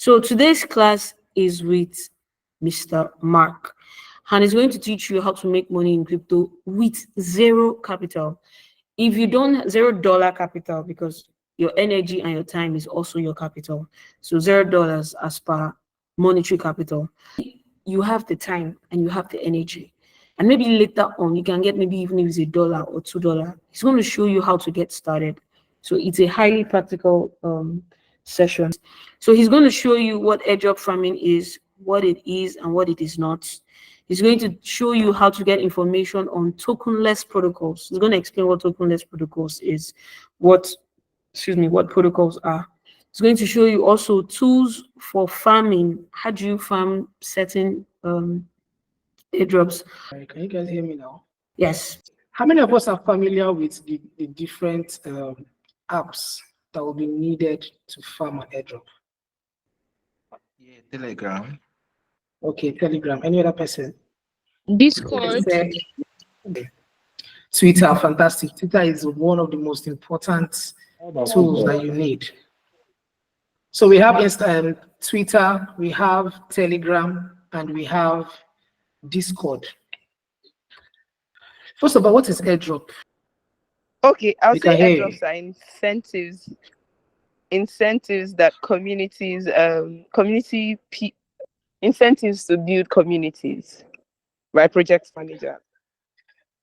So today's class is with Mr. Mark, and he's going to teach you how to make money in crypto with zero capital. If you don't, $0 capital, because your energy and your time is also your capital. So $0 as per monetary capital. You have the time and you have the energy. And maybe later on, you can get maybe even if it's $1 or $2. He's going to show you how to get started. So it's a highly practical session. So he's going to show you what airdrop farming is, what it is, and what it is not. He's going to show you how to get information on tokenless protocols. He's going to explain what tokenless protocols is, what protocols are. He's going to show you also tools for farming. How do you farm certain airdrops? Can you guys hear me now? Yes. How many of us are familiar with the different apps that will be needed to farm an airdrop? Yeah, Telegram. Okay, Telegram. Any other person? Discord. Okay. Twitter, fantastic. Twitter is one of the most important tools that you need. So we have Twitter, we have Telegram, and we have Discord. First of all, what is airdrop? Okay, I'll say airdrops are incentives that communities, incentives to build communities by project manager.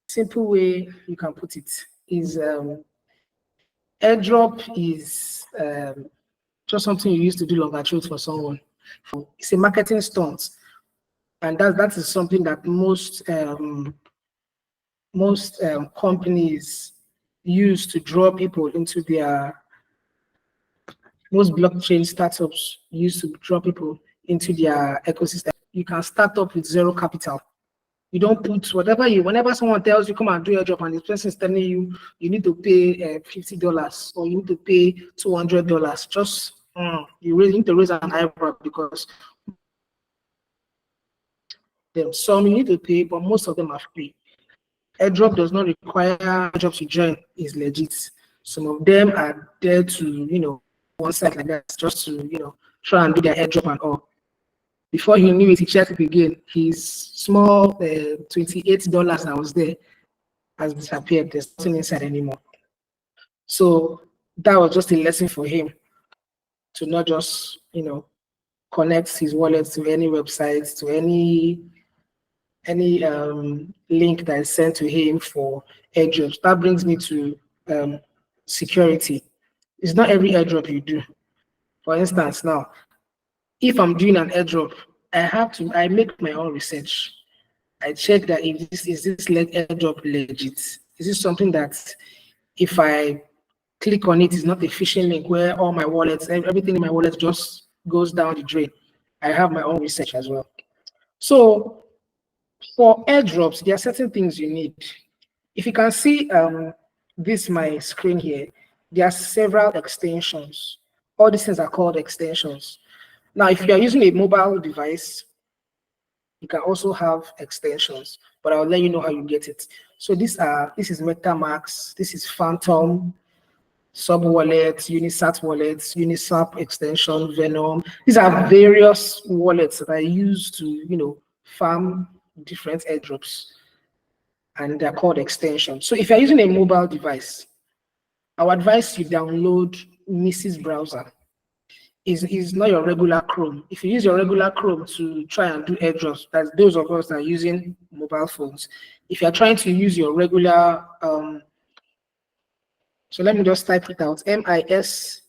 Simple way you can put it is airdrop is just something you used to do longer truth for someone. It's a marketing stunt, and that is something that most companies use to draw people into their. Most blockchain startups use to draw people into their ecosystem. You can start up with zero capital. You don't put whenever someone tells you come and do your job and this person is telling you you need to pay $50 or you need to pay $200, just you really need to raise an eyebrow, because some you need to pay, but most of them are free. Airdrop does not require airdrops to join, is legit. Some of them are there to, one side like that, just to, try and do their airdrop and all. Before he knew it, he checked it again. His small $28 that was there has disappeared. There's nothing inside anymore. So that was just a lesson for him to not just, connect his wallet to any website, to any link that is sent to him for airdrops. That brings me to security. It's not every airdrop you do. For instance, now, if I'm doing an airdrop, I make my own research. I check that if this airdrop legit? Is this something that if I click on it is not a phishing link where all my wallets, everything in my wallet just goes down the drain? I have my own research as well. So for airdrops, there are certain things you need. If you can see my screen here, there are several extensions. All these things are called extensions. Now, if you are using a mobile device, you can also have extensions, but I'll let you know how you get it. So this is MetaMask, this is Phantom, Sub Wallets, Unisat Wallets, Uniswap extension, Venom. These are various wallets that I use to, farm different airdrops, and they're called extensions. So if you're using a mobile device, I would advise you download Mrs. Browser. Is not your regular Chrome. If you use your regular Chrome to try and do airdrops, that's those of us that are using mobile phones. If you're trying to use your regular, so let me just type it out, MISES,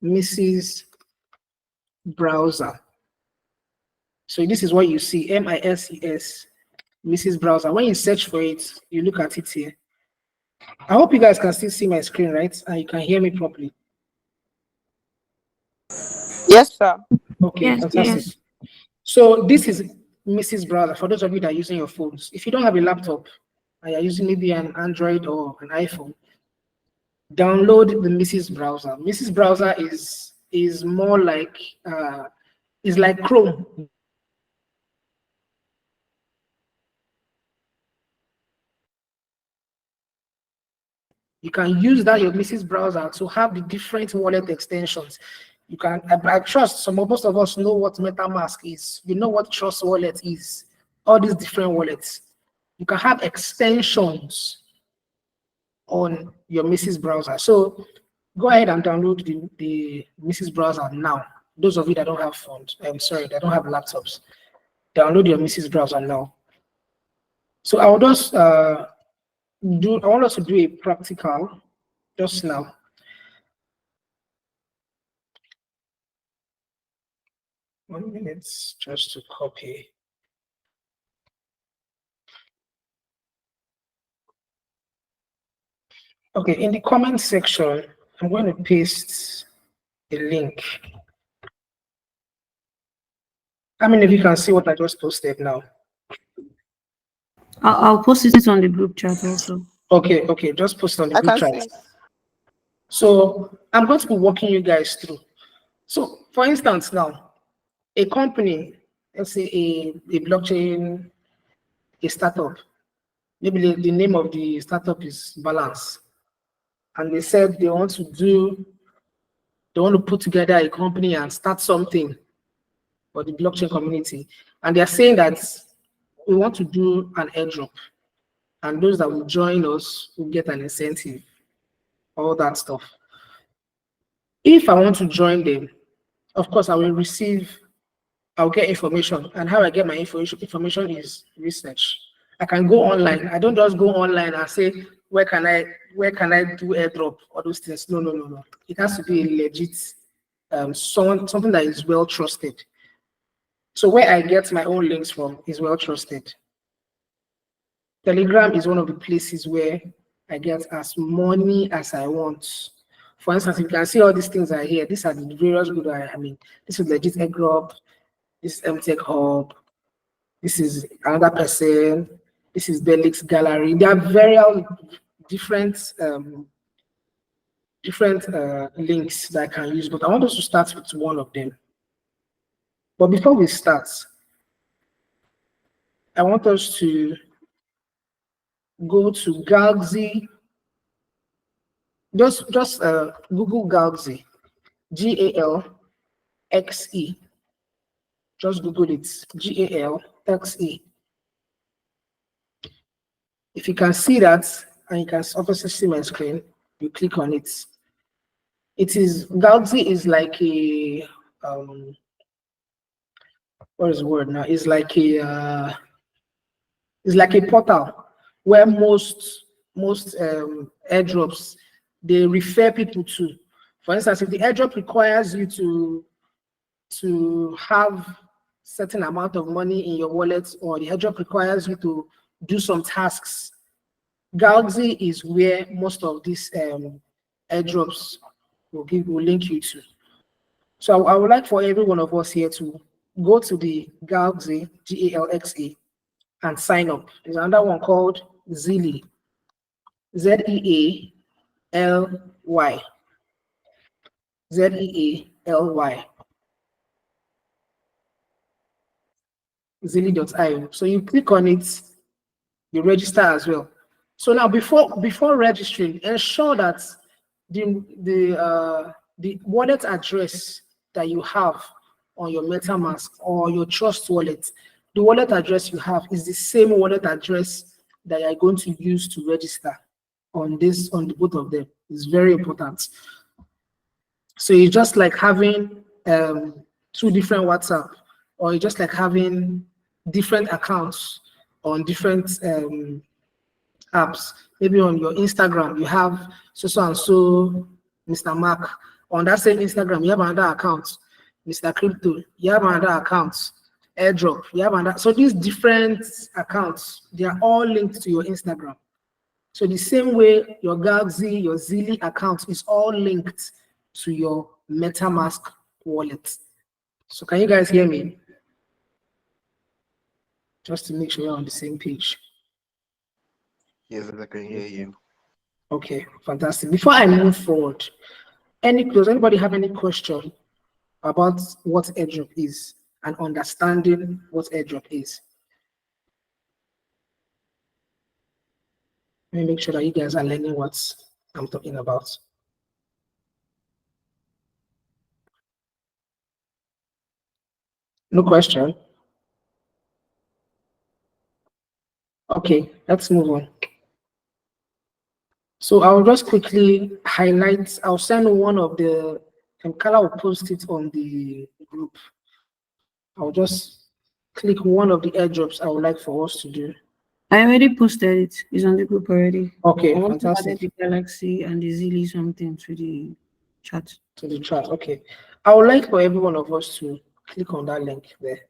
Mrs. Browser. So this is what you see, MISES, Mrs. Browser. When you search for it, you look at it here. I hope you guys can still see my screen, right? And you can hear me properly. Yes, sir. Okay, Yes, fantastic. yes. So this is Mrs. Browser. For those of you that are using your phones, if you don't have a laptop and you're using maybe an Android or an iPhone, download the Mrs. Browser. Mrs. Browser is more like is like Chrome. You can use that your Mrs. Browser to have the different wallet extensions. You can, I trust most of us know what MetaMask is. You know what Trust Wallet is. All these different wallets. You can have extensions on your Mrs. browser. So go ahead and download the Mrs. browser now. Those of you that don't have phones, I'm sorry, that don't have laptops, download your Mrs. browser now. So I will just I want us to do a practical just now. One minute, just to copy. Okay, in the comment section, I'm going to paste a link. How many of you can see what I just posted now? I'll post it on the group chat also. Okay, just post on the I group can chat. see. So I'm going to be walking you guys through. So for instance, now, a company, let's say a blockchain, a startup, maybe the name of the startup is Balance. And they said they want to put together a company and start something for the blockchain community. And they're saying that we want to do an airdrop. And those that will join us will get an incentive, all that stuff. If I want to join them, of course, I'll get information. And how I get my information is research. I can go online. I don't just go online and say, where can I do airdrop or those things? No. It has to be a legit, something that is well trusted. So where I get my own links from is well trusted. Telegram is one of the places where I get as money as I want. For instance, you can see all these things are here. These are the various good. This is legit airdrop. This is MTech Hub. This is another person. This is Belix Gallery. There are very different links that I can use, but I want us to start with one of them. But before we start, I want us to go to Galaxy. Just Google Galaxy, Galxe. Just Google it, Galxe. If you can see that, and you can obviously see my screen, you click on it. Galaxy is like a what is the word now? It's like a portal where most airdrops they refer people to. For instance, if the airdrop requires you to have certain amount of money in your wallet, or the airdrop requires you to do some tasks, Galaxy is where most of these airdrops will link you to. So I would like for every one of us here to go to the Galaxy, Galxe, and sign up. There's another one called Zeally, Zeally, Zeally, Zeally.io. So you click on it, you register as well. So now before registering, ensure that the wallet address that you have on your MetaMask or your Trust wallet, the wallet address you have is the same wallet address that you're going to use to register on the both of them. It's very important. So it's just like having two different WhatsApp, or it's just like having different accounts on different apps. Maybe on your Instagram, you have so and so Mr. Mark. On that same Instagram, you have another account, Mr. Crypto. You have another account, Airdrop. You have another. So these different accounts, they are all linked to your Instagram. So the same way your Galaxy, your Zeally account is all linked to your MetaMask wallet. So can you guys hear me? Just to make sure you're on the same page. Yes, I can hear you. Okay, fantastic. Before I move forward, does anybody have any question about what airdrop is and understanding what airdrop is? Let me make sure that you guys are learning what I'm talking about. No question. Okay, let's move on. So I'll just quickly highlight, I'll send one of the, and Kala will post it on the group. I'll just click one of the airdrops I would like for us to do. I already posted it. It's on the group already. Okay, I want to add fantastic. the Galaxy and the Zilly something to the chat. To the chat. Okay. I would like for every one of us to click on that link there.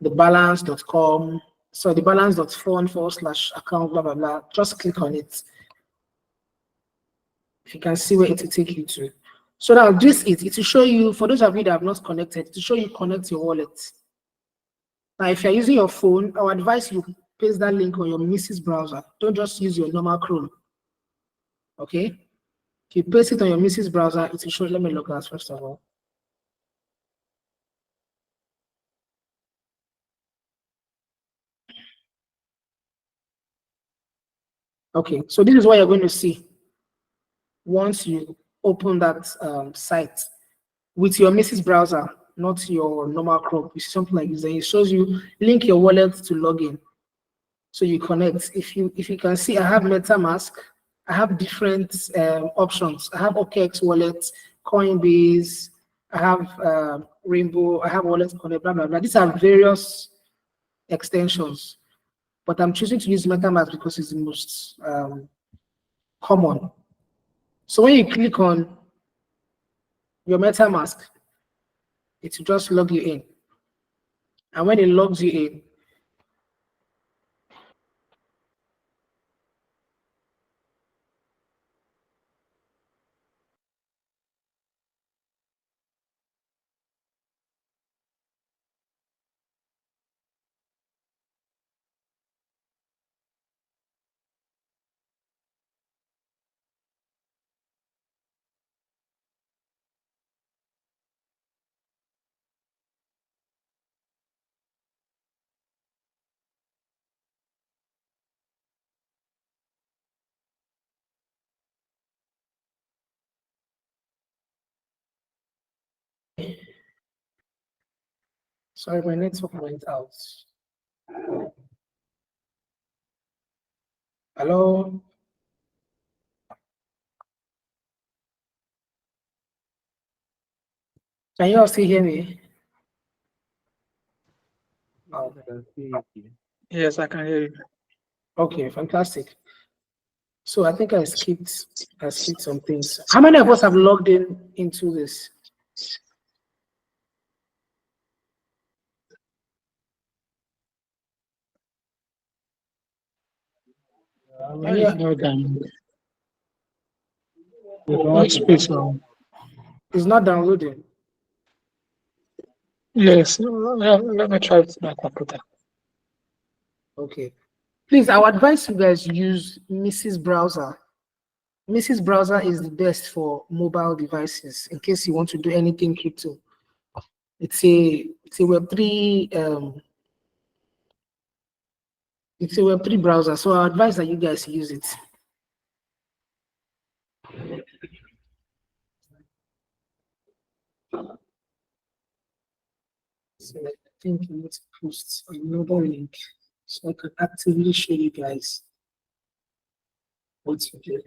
The balance.com. So the balance.fund/account, blah, blah, blah. Just click on it. If you can see where it will take you to. So now this it will show you, for those of you that have not connected, to show you connect your wallet. Now, if you're using your phone, I would advise you paste that link on your Mrs. browser. Don't just use your normal Chrome. Okay? If you paste it on your Mrs. browser, it will show. Let me log out first of all. Okay, so this is what you're going to see once you open that site with your Mrs. browser, not your normal Chrome. You see something like this, and it shows you link your wallet to login. So you connect. If you can see, I have MetaMask. I have different options. I have OKX wallet, Coinbase. I have Rainbow. I have Wallet Connect. Blah blah blah. These are various extensions, but I'm choosing to use MetaMask because it's the most common. So when you click on your MetaMask, it will just log you in. And when it logs you in, sorry, my network went out. Hello? Can you all still hear me? Oh, Yes, I can hear you. okay, fantastic. So I think I skipped some things. How many of us have logged in into this? Yeah, No, then. What space now? it's not downloading. Yes, let me try with my computer. Okay. Please, I would advise you guys use Mrs. Browser. Mrs. Browser is the best for mobile devices in case you want to do anything crypto. It's a Web3 it's a Web3 browser, so I advise that you guys use it. So I think I need to post another link so I can actively show you guys what to do.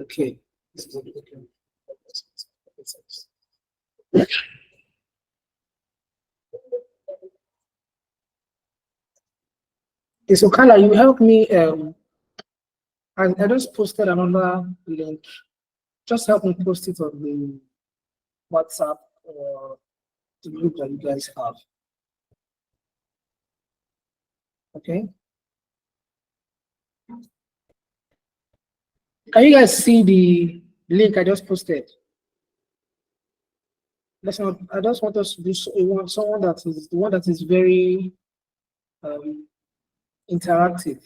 Okay. This is okay. Okay, so Carla, you help me. I just posted another link. Just help me post it on the WhatsApp or the group that you guys have. Okay. Can you guys see the link I just posted? Let's not. I just want us to do someone that is the one that is very interactive.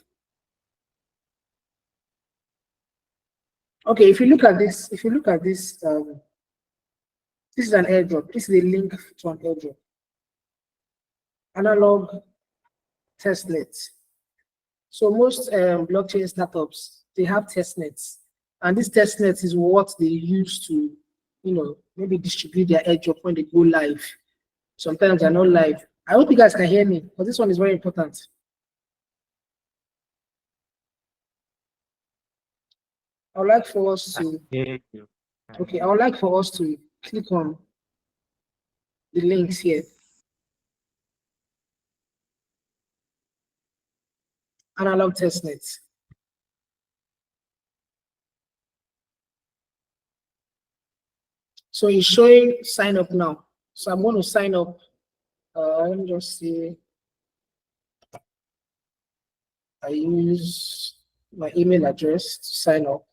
Okay, if you look at this, this is an airdrop. This is a link to an airdrop. Analog testnets. So most blockchain startups, they have testnets, and this testnet is what they use to maybe distribute their airdrop when they go live. Sometimes they're not live. I hope you guys can hear me, because this one is very important. I would like for us to, okay, I would like for us to click on the links here. Analog testnet. So it's showing sign up now. So I'm going to sign up. Let me just see. I use my email address to sign up.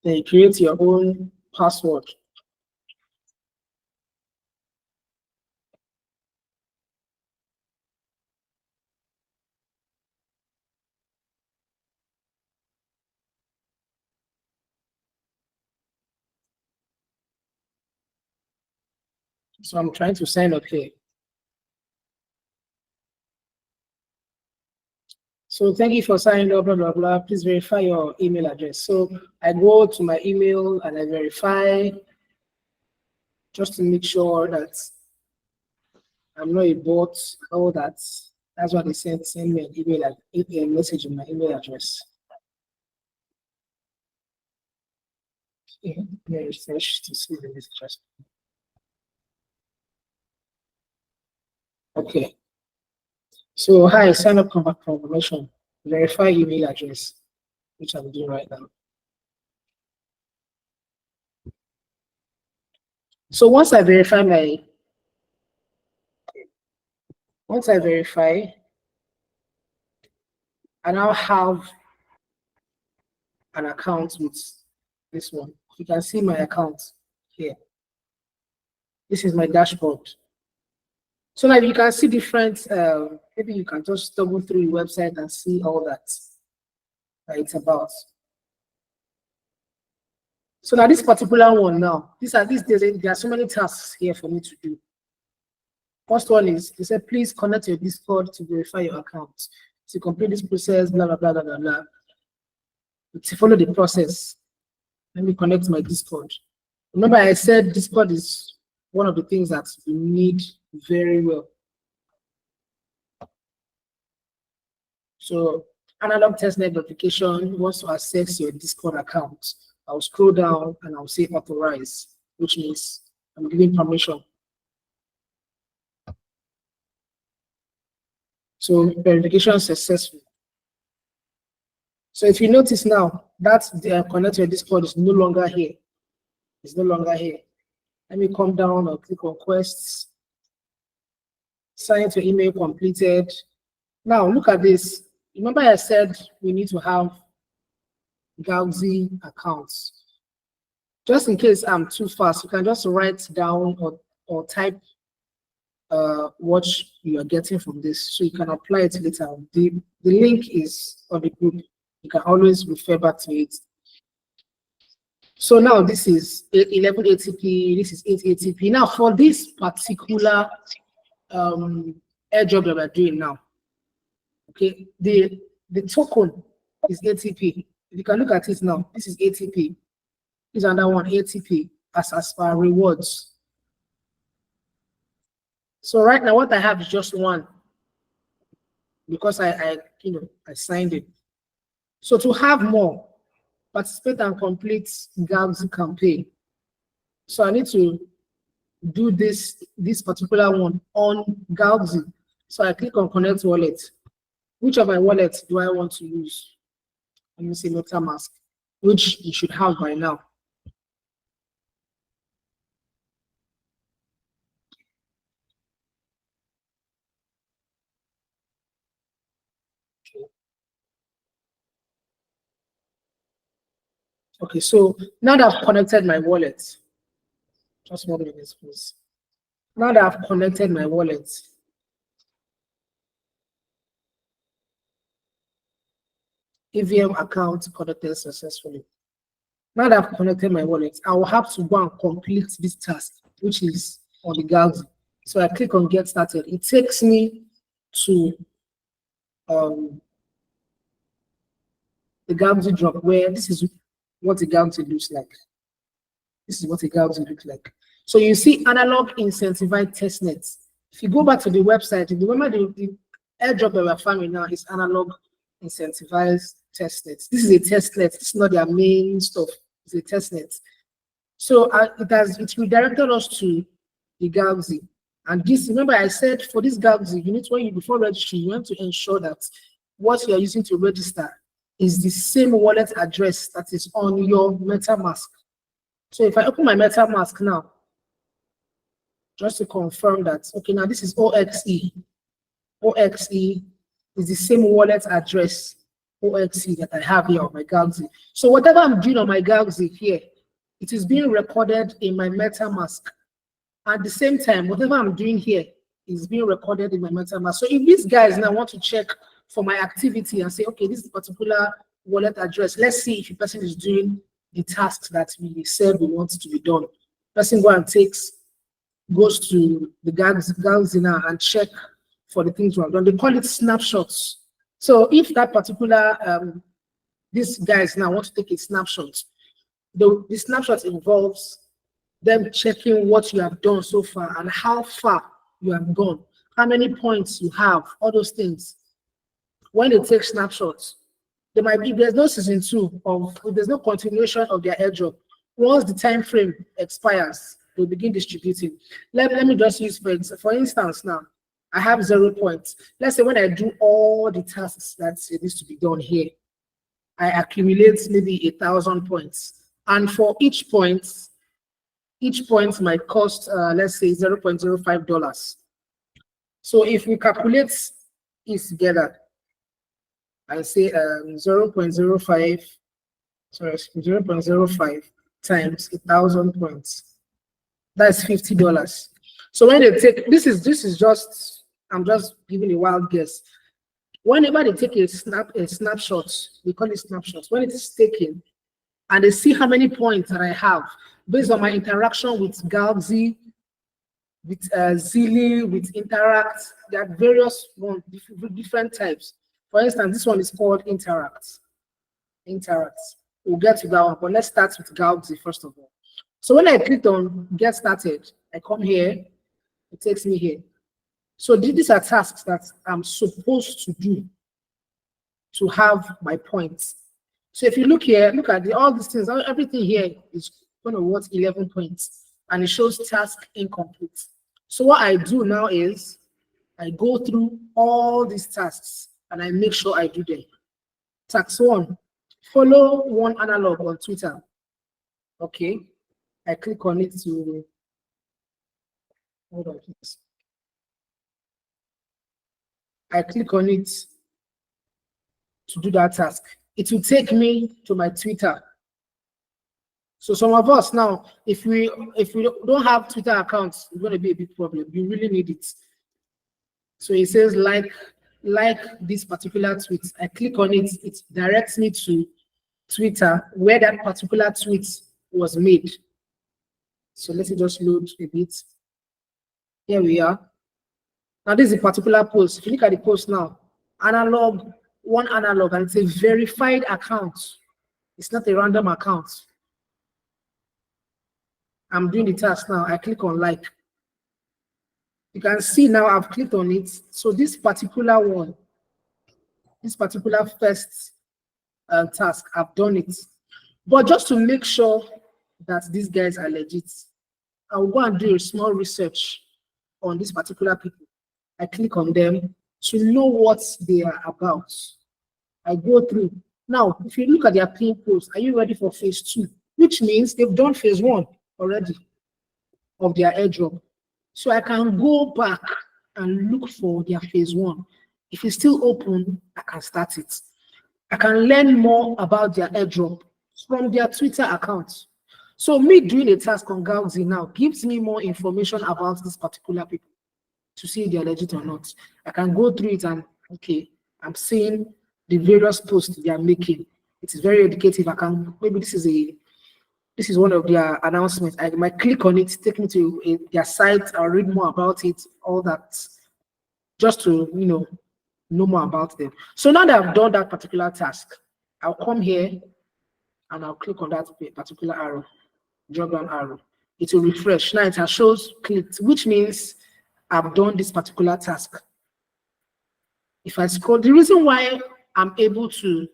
Then you create your own password. So I'm trying to sign up here. So thank you for signing up, blah, blah, blah. Please verify your email address. So I go to my email and I verify just to make sure that I'm not a bot, all that. That's why they send me an email, a message in my email address. Yeah, refresh to see the message. Okay. So hi, sign up confirmation. Verify email address, which I'm doing right now. So once I verify, I now have an account with this one. You can see my account here. This is my dashboard. So now you can see different, maybe you can just double through the website and see all that it's about. So now this particular one now, there are so many tasks here for me to do. First one is, they said, please connect your Discord to verify your account. To complete this process, blah, blah, blah, blah, blah, blah. To follow the process, let me connect my Discord. Remember, I said Discord is one of the things that you need very well. So analog testnet notification wants to access your Discord account. I'll scroll down and I'll say authorize, which means I'm giving permission. So verification successful. So if you notice now that the connect your Discord is no longer here. It's no longer here. Let me come down or click on quests. Sign to email completed. Now look at this. Remember I said we need to have Galaxy accounts. Just in case I'm too fast, you can just write down or type what you are getting from this, so you can apply it later. The link is on the group. You can always refer back to it. So now this is 11 ATP, this is 8 ATP. Now for this particular airdrop that we're doing now, okay, the token is ATP. If you can look at it now, this is ATP. This is another one, ATP, as for rewards. So right now, what I have is just one, because I signed it. So to have more, participate and complete Galaxy campaign. So I need to do this particular one on Galaxy. So I click on Connect Wallet. Which of my wallets do I want to use? Let me say MetaMask, which you should have by now. Okay, so now that I've connected my wallet, just 1 minute, please. Now that I've connected my wallet, EVM account connected successfully. Now that I've connected my wallet, I will have to go and complete this task, which is on the Galaxy. So I click on Get Started. It takes me to the Galaxy drop, where this is what the Galaxy looks like. This is what a Galaxy looks like. So you see analog incentivized testnets. If you go back to the website, if you remember the airdrop that we're farming now is analog incentivized testnets. This is a testnet. This is not their main stuff. It's a testnet. So it redirected us to the Galaxy. And this, remember I said for this Galaxy, you need to, before registering, you want to ensure that what you are using to register is the same wallet address that is on your MetaMask. So if I open my MetaMask now, just to confirm that, okay, now this is OXE. OXE is the same wallet address, OXE, that I have here on my Galaxy. So whatever I'm doing on my Galaxy here, it is being recorded in my MetaMask. At the same time, whatever I'm doing here is being recorded in my MetaMask. So if these guys now want to check for my activity and say, okay, this is a particular wallet address, let's see if the person is doing the tasks that we said we want to be done. Person goes to the Galaxy now and check for the things we have done. They call it snapshots. So if that particular, these guys now want to take a snapshot, the snapshot involves them checking what you have done so far and how far you have gone, how many points you have, all those things. When they take snapshots, there might be, there's no season 2 of, there's no continuation of their airdrop. Once the time frame expires, they'll begin distributing. Let me just use for instance now, I have 0 points. Let's say when I do all the tasks that needs to be done here, I accumulate maybe 1,000 points. And for each point might cost, let's say $0.05. So if we calculate it together, I say 0.05 times 1,000 points. That's $50. So when they take this is just, I'm just giving a wild guess. Whenever they take a snapshot, we call it snapshots. When it is taken and they see how many points that I have based on my interaction with Galaxy, with Zilli, with Interact, there are various different types. For instance, this one is called Interact. We'll get to that one, but let's start with Galaxy first of all. So when I click on Get Started, I come here, it takes me here. So these are tasks that I'm supposed to do to have my points. So if you look here, look at all these things, everything here is going to worth 11 points, and it shows task incomplete. So what I do now is I go through all these tasks and I make sure I do them. Task 1, follow one analog on Twitter. Okay, I click on it to, hold on please. I click on it to do that task. It will take me to my Twitter. So some of us now, if we don't have Twitter accounts, it's going to be a big problem. You really need it. So it says like this particular tweet. I click on it, it directs me to Twitter where that particular tweet was made. So let me just load a bit. Here we are. Now this is a particular post. If you look at the post now, one analog, and it's a verified account. It's not a random account. I'm doing the task now. I click on like. You can see now I've clicked on it. So this particular one, this particular first task, I've done it. But just to make sure that these guys are legit, I'll go and do a small research on this particular people. I click on them to know what they are about. I go through. Now, if you look at their pin post, are you ready for phase 2? Which means they've done phase 1 already of their airdrop. So I can go back and look for their phase 1. If it's still open, I can start it. I can learn more about their airdrop from their Twitter account. So me doing a task on Galaxy now gives me more information about this particular people to see if they're legit or not. I can go through it and, okay, I'm seeing the various posts they are making. It is very educative. I can, maybe this is one of their announcements. I might click on it, take me to their site, I'll read more about it, all that, just to, know more about them. So now that I've done that particular task, I'll come here and I'll click on that particular arrow, drop down arrow. It will refresh. Now it has shows clicked, which means I've done this particular task. If I scroll, the reason why I'm able to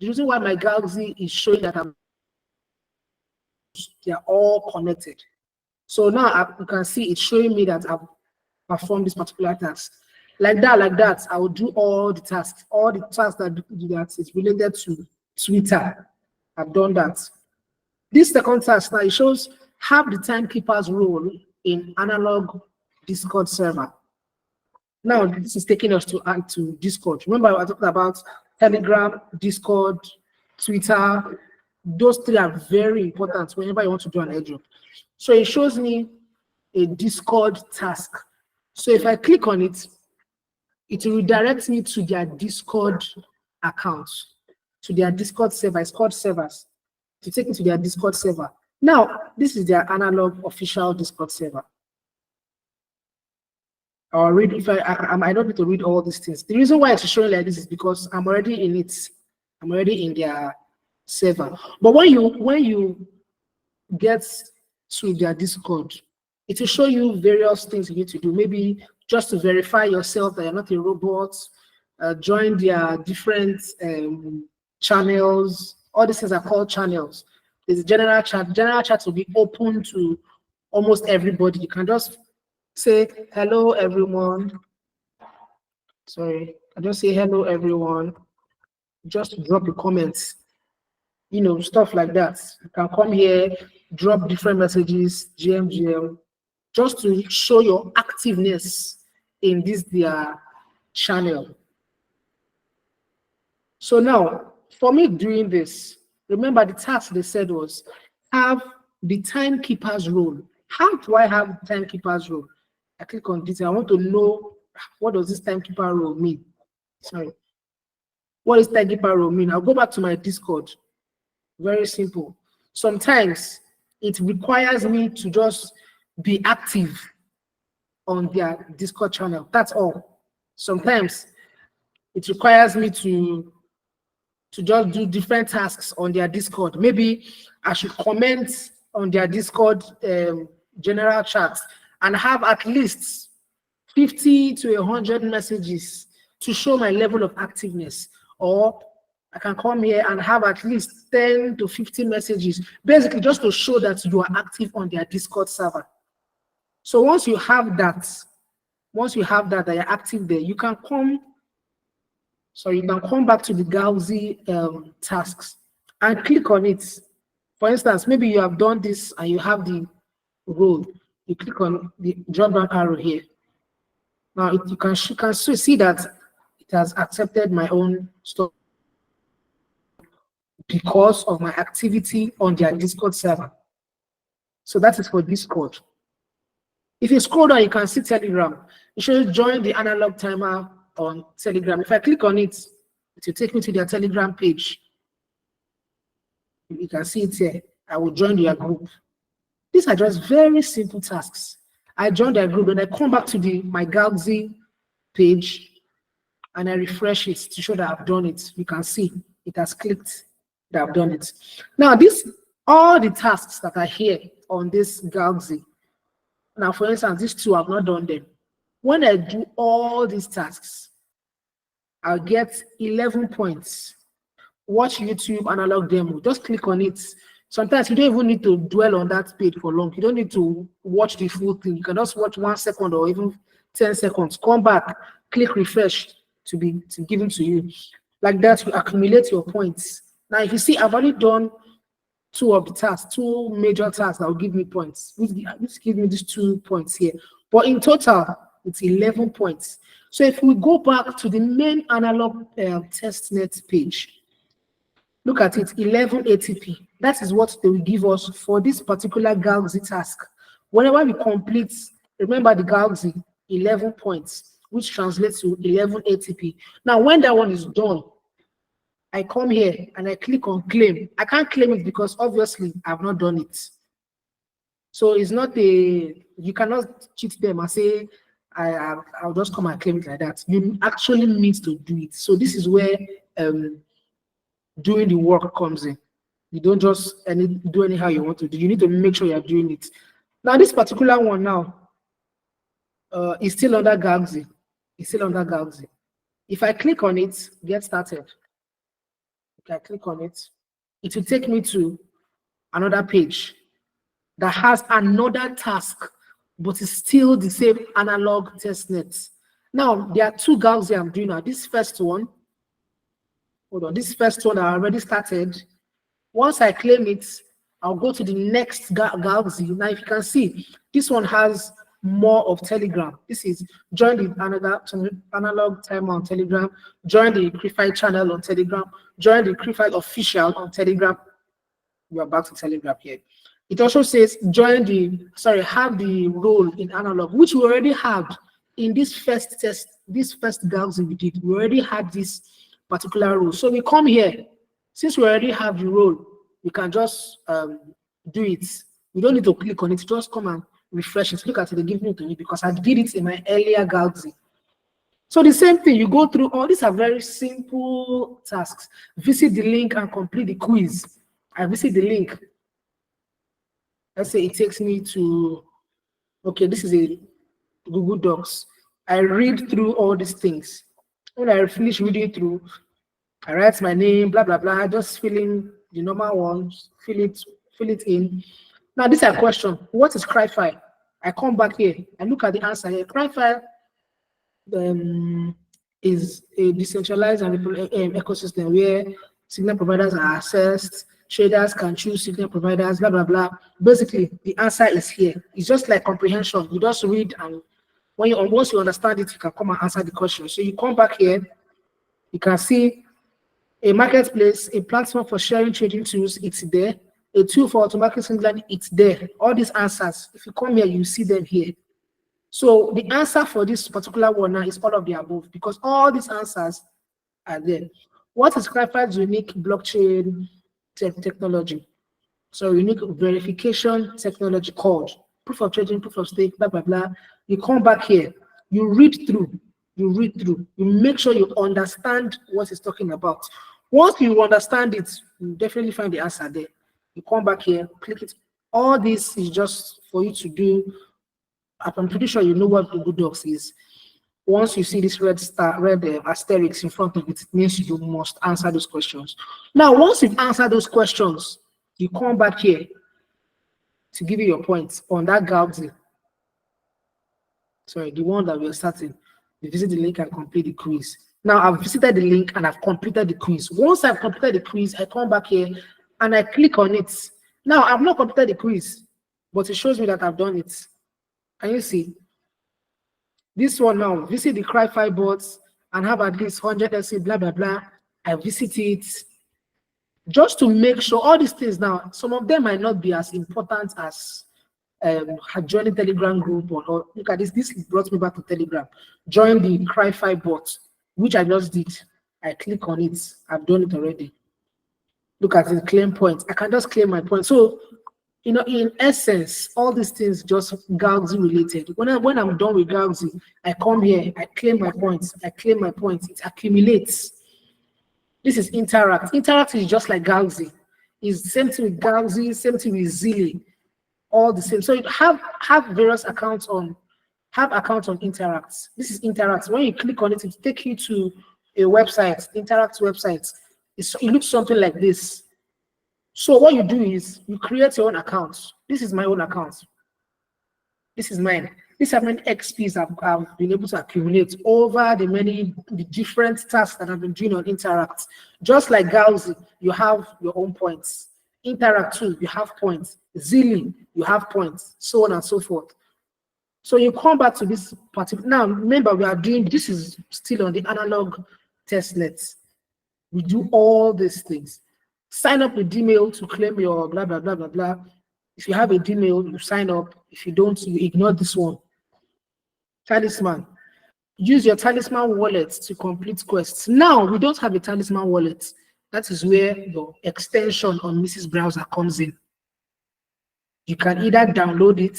the reason why my Galaxy is showing that they are all connected. So now you can see it's showing me that I've performed this particular task. Like that, I will do all the tasks that is related to Twitter. I've done that. This second task now, it shows have the timekeeper's role in analog Discord server. Now this is taking us to Discord. Remember I was talking about Telegram, Discord, Twitter. Those three are very important whenever you want to do an airdrop. So it shows me a Discord task. So if I click on it, it will redirect me to their Discord account, to their Discord server. It's called servers. To take me to their Discord server. Now, this is their analog official Discord server. I'll read if I don't need to read all these things. The reason why it's showing like this is because I'm already in it. I'm already in their server. But when you get to their Discord, it will show you various things you need to do. Maybe just to verify yourself that you're not a robot, join their different channels. All these things are called channels. There's a general chat. General chat will be open to almost everybody. You can just say, hello, everyone. Sorry, I just say, hello, everyone. Just drop the comments. You know, stuff like that. You can come here, drop different messages, GM, just to show your activeness in this their channel. So now, for me doing this, remember the task they said was have the timekeeper's role. How do I have the timekeeper's role? I click on this. I want to know what does this timekeeper role mean. Sorry. What does timekeeper role mean? I'll go back to my Discord. Very simple. Sometimes it requires me to just be active on their Discord channel. That's all. Sometimes it requires me to just do different tasks on their Discord. Maybe I should comment on their Discord general chat and have at least 50 to 100 messages to show my level of activeness. Or I can come here and have at least 10 to 15 messages, basically just to show that you are active on their Discord server. So once you have that you're active there, you can come back to the Galaxy tasks and click on it. For instance, maybe you have done this and you have the role. You click on the drop down arrow here. Now you can see that it has accepted my own stuff because of my activity on their Discord server. So that is for Discord. If you scroll down, you can see Telegram. You should join the analog timer on Telegram. If I click on it, it will take me to their Telegram page. You can see it here. I will join their group. These are just very simple tasks. I join their group and I come back to my Galaxy page and I refresh it to show that I've done it. You can see it has clicked that I've done it. Now, all the tasks that are here on this Galaxy. Now, for instance, these two I've not done them. When I do all these tasks, I'll get 11 points. Watch YouTube analog demo. Just click on it. Sometimes you don't even need to dwell on that page for long. You don't need to watch the full thing. You can just watch 1 second or even 10 seconds. Come back, click refresh to be given to you. Like that, you accumulate your points. Now, if you see, I've already done 2 of the tasks, 2 major tasks that will give me points. Which give me these 2 points here. But in total, it's 11 points. So if we go back to the main analog testnet page, look at it, 11 ATP. That is what they will give us for this particular Galaxy task. Whenever we complete, remember the Galaxy, 11 points, which translates to 11 ATP. Now, when that one is done, I come here and I click on claim. I can't claim it because obviously I've not done it. So it's not you cannot cheat them and say, I'll just come and claim it like that. You actually need to do it. So this is where doing the work comes in. You don't just do anyhow you want to do. You need to make sure you're doing it. Now, this particular one now is still under Galaxy. It's still under Galaxy. If I click on it, get started. If I click on it, it will take me to another page that has another task, but it's still the same analog testnet. Now, there are two Galaxy I'm doing now. This first one, hold on, this first one I already started. Once I claim it, I'll go to the next Galaxy. Now, if you can see, this one has more of Telegram. This is join the analog timer on Telegram, join the Crefile channel on Telegram, join the Crefile official on Telegram. We are back to Telegram here. It also says join have the role in analog, which we already have in this first test, this first Galaxy we did. We already had this particular role. So we come here. Since we already have the role, we can just do it. We don't need to click on it. Just come and refresh it. Look at it, they give me to me because I did it in my earlier Galaxy. So the same thing, you go through all these are very simple tasks. Visit the link and complete the quiz. I visit the link. Let's say it takes me to, okay, this is a Google Docs. I read through all these things. When I finish reading through, I write my name, blah, blah, blah, just fill in the normal ones, fill it in. Now, this is a question. What is Crefile? I come back here. I look at the answer here. Crefile is a decentralized ecosystem where signal providers are accessed, traders can choose signal providers, blah, blah, blah. Basically, the answer is here. It's just like comprehension. You just read, and once you understand it, you can come and answer the question. So you come back here, you can see a marketplace, a platform for sharing trading tools, it's there. A tool for automatic signaling, it's there. All these answers, if you come here, you see them here. So the answer for this particular one now is all of the above because all these answers are there. What is Crefile's unique blockchain technology? So unique verification technology called proof of trading, proof of stake, blah, blah, blah. You come back here, you read through, you make sure you understand what it's talking about. Once you understand it, you definitely find the answer there. You come back here, click it. All this is just for you to do. I'm pretty sure you know what Google Docs is. Once you see this red asterisk in front of it, it means you must answer those questions. Now, once you've answered those questions, you come back here to give you your points on that Galaxy. Sorry, the one that we're starting. You visit the link and complete the quiz. Now, I've visited the link and I've completed the quiz. Once I've completed the quiz, I come back here and I click on it. Now, I've not completed the quiz, but it shows me that I've done it. Can you see? This one now, visit the Crefile bots and have at least 100 SC, blah, blah, blah. I visit it just to make sure all these things now, some of them might not be as important as joining Telegram group or look at this. This brought me back to Telegram. Join the Crefile bot, which I just did. I click on it. I've done it already. Look at the claim points. I can just claim my points. So, you know, in essence, all these things just Galaxy related. When I'm done with Galaxy, I come here, I claim my points. I claim my points. It accumulates. This is Interact. Interact is just like Galaxy. It's the same thing with Galaxy, same thing with Zilli. All the same. So you have various accounts on Interact. This is Interact. When you click on it, it takes you to a website, Interact website. It looks something like this. So what you do is you create your own account. This is my own account. This is mine. These are many XPs I've been able to accumulate over the different tasks that I've been doing on Interact. Just like Galaxy, you have your own points. Interact too, you have points. Zilli, you have points, so on and so forth. So you come back to this particular. Now, remember, we are doing this is still on the analog testnet. We do all these things. Sign up with Gmail to claim your blah, blah, blah, blah, blah. If you have a Gmail, you sign up. If you don't, you ignore this one. Talisman. Use your Talisman wallet to complete quests. Now we don't have a Talisman wallet. That is where your extension on Mrs. Browser comes in. You can either download it,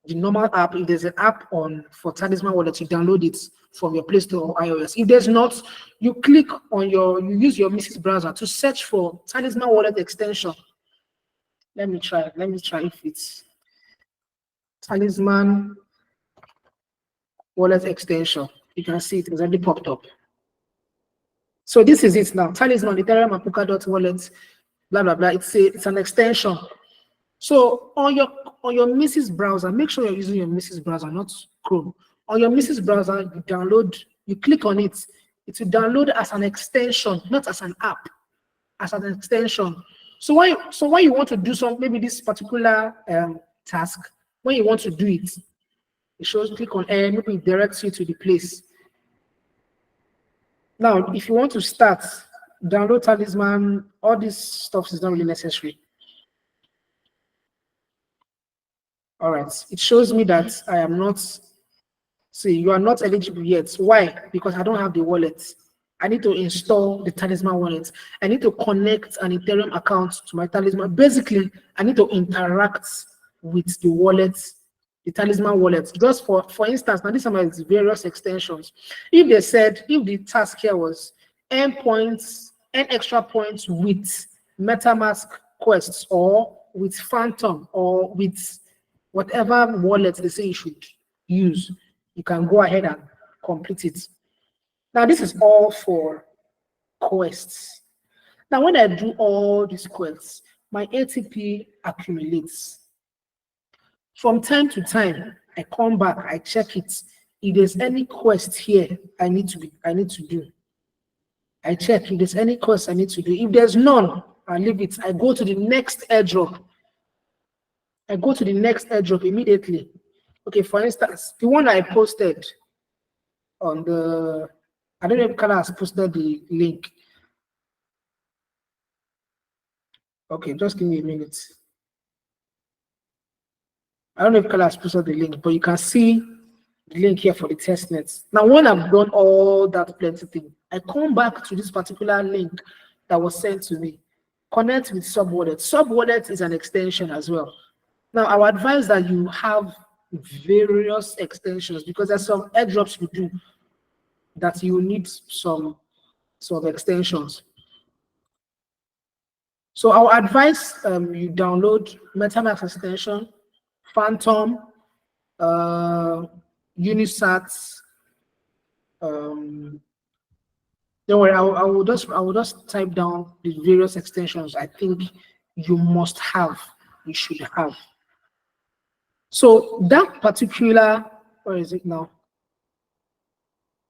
the normal app. If there's an app on for Talisman wallet, you download it from your Play Store or iOS. If there's not, you click on you use your Mrs. Browser to search for Talisman wallet extension. Let me try if it's Talisman wallet extension. You can see it has already popped up. So this is it now. Talisman, Ethereum, and Polkadot wallet, blah blah blah. It's an extension. So on your Mrs. Browser, make sure you're using your Mrs. Browser, not Chrome. On your Mrs. Browser, you click on it. It will download as an extension, not as an app, as an extension. So when you want to do maybe this particular task, when you want to do it, it shows click on maybe it directs you to the place. Now, if you want to start, download Talisman, all this stuff is not really necessary. All right, it shows me that I am not, see, you are not eligible yet. Why? Because I don't have the wallet. I need to install the Talisman wallet. I need to connect an Ethereum account to my Talisman. Basically, I need to interact with the wallet, the Talisman wallet. Just for instance, now these are my various extensions. If they said, if the task here was earn extra points with MetaMask quests or with Phantom or with whatever wallet they say you should use, you can go ahead and complete it. Now, this is all for quests. Now, when I do all these quests, my ATP accumulates. From time to time, I come back, I check it. If there's any quest here I need to do, I check if there's any quest I need to do. If there's none, I leave it. I go to the next airdrop. I go to the next airdrop immediately. Okay, for instance, the one I posted on the, I don't know if Kala has posted the link. Okay, just give me a minute. I don't know if Kala has posted the link, but you can see the link here for the test nets. Now, when I've done all that plenty thing, I come back to this particular link that was sent to me. Connect with Subwallet. Subwallet is an extension as well. Now, I would advise that you have various extensions because there's some airdrops you do that you need some extensions. So I would advise you download MetaMask extension, Phantom, Unisat. Don't worry, I will just type down the various extensions I think you must have, you should have. So that particular, where is it now?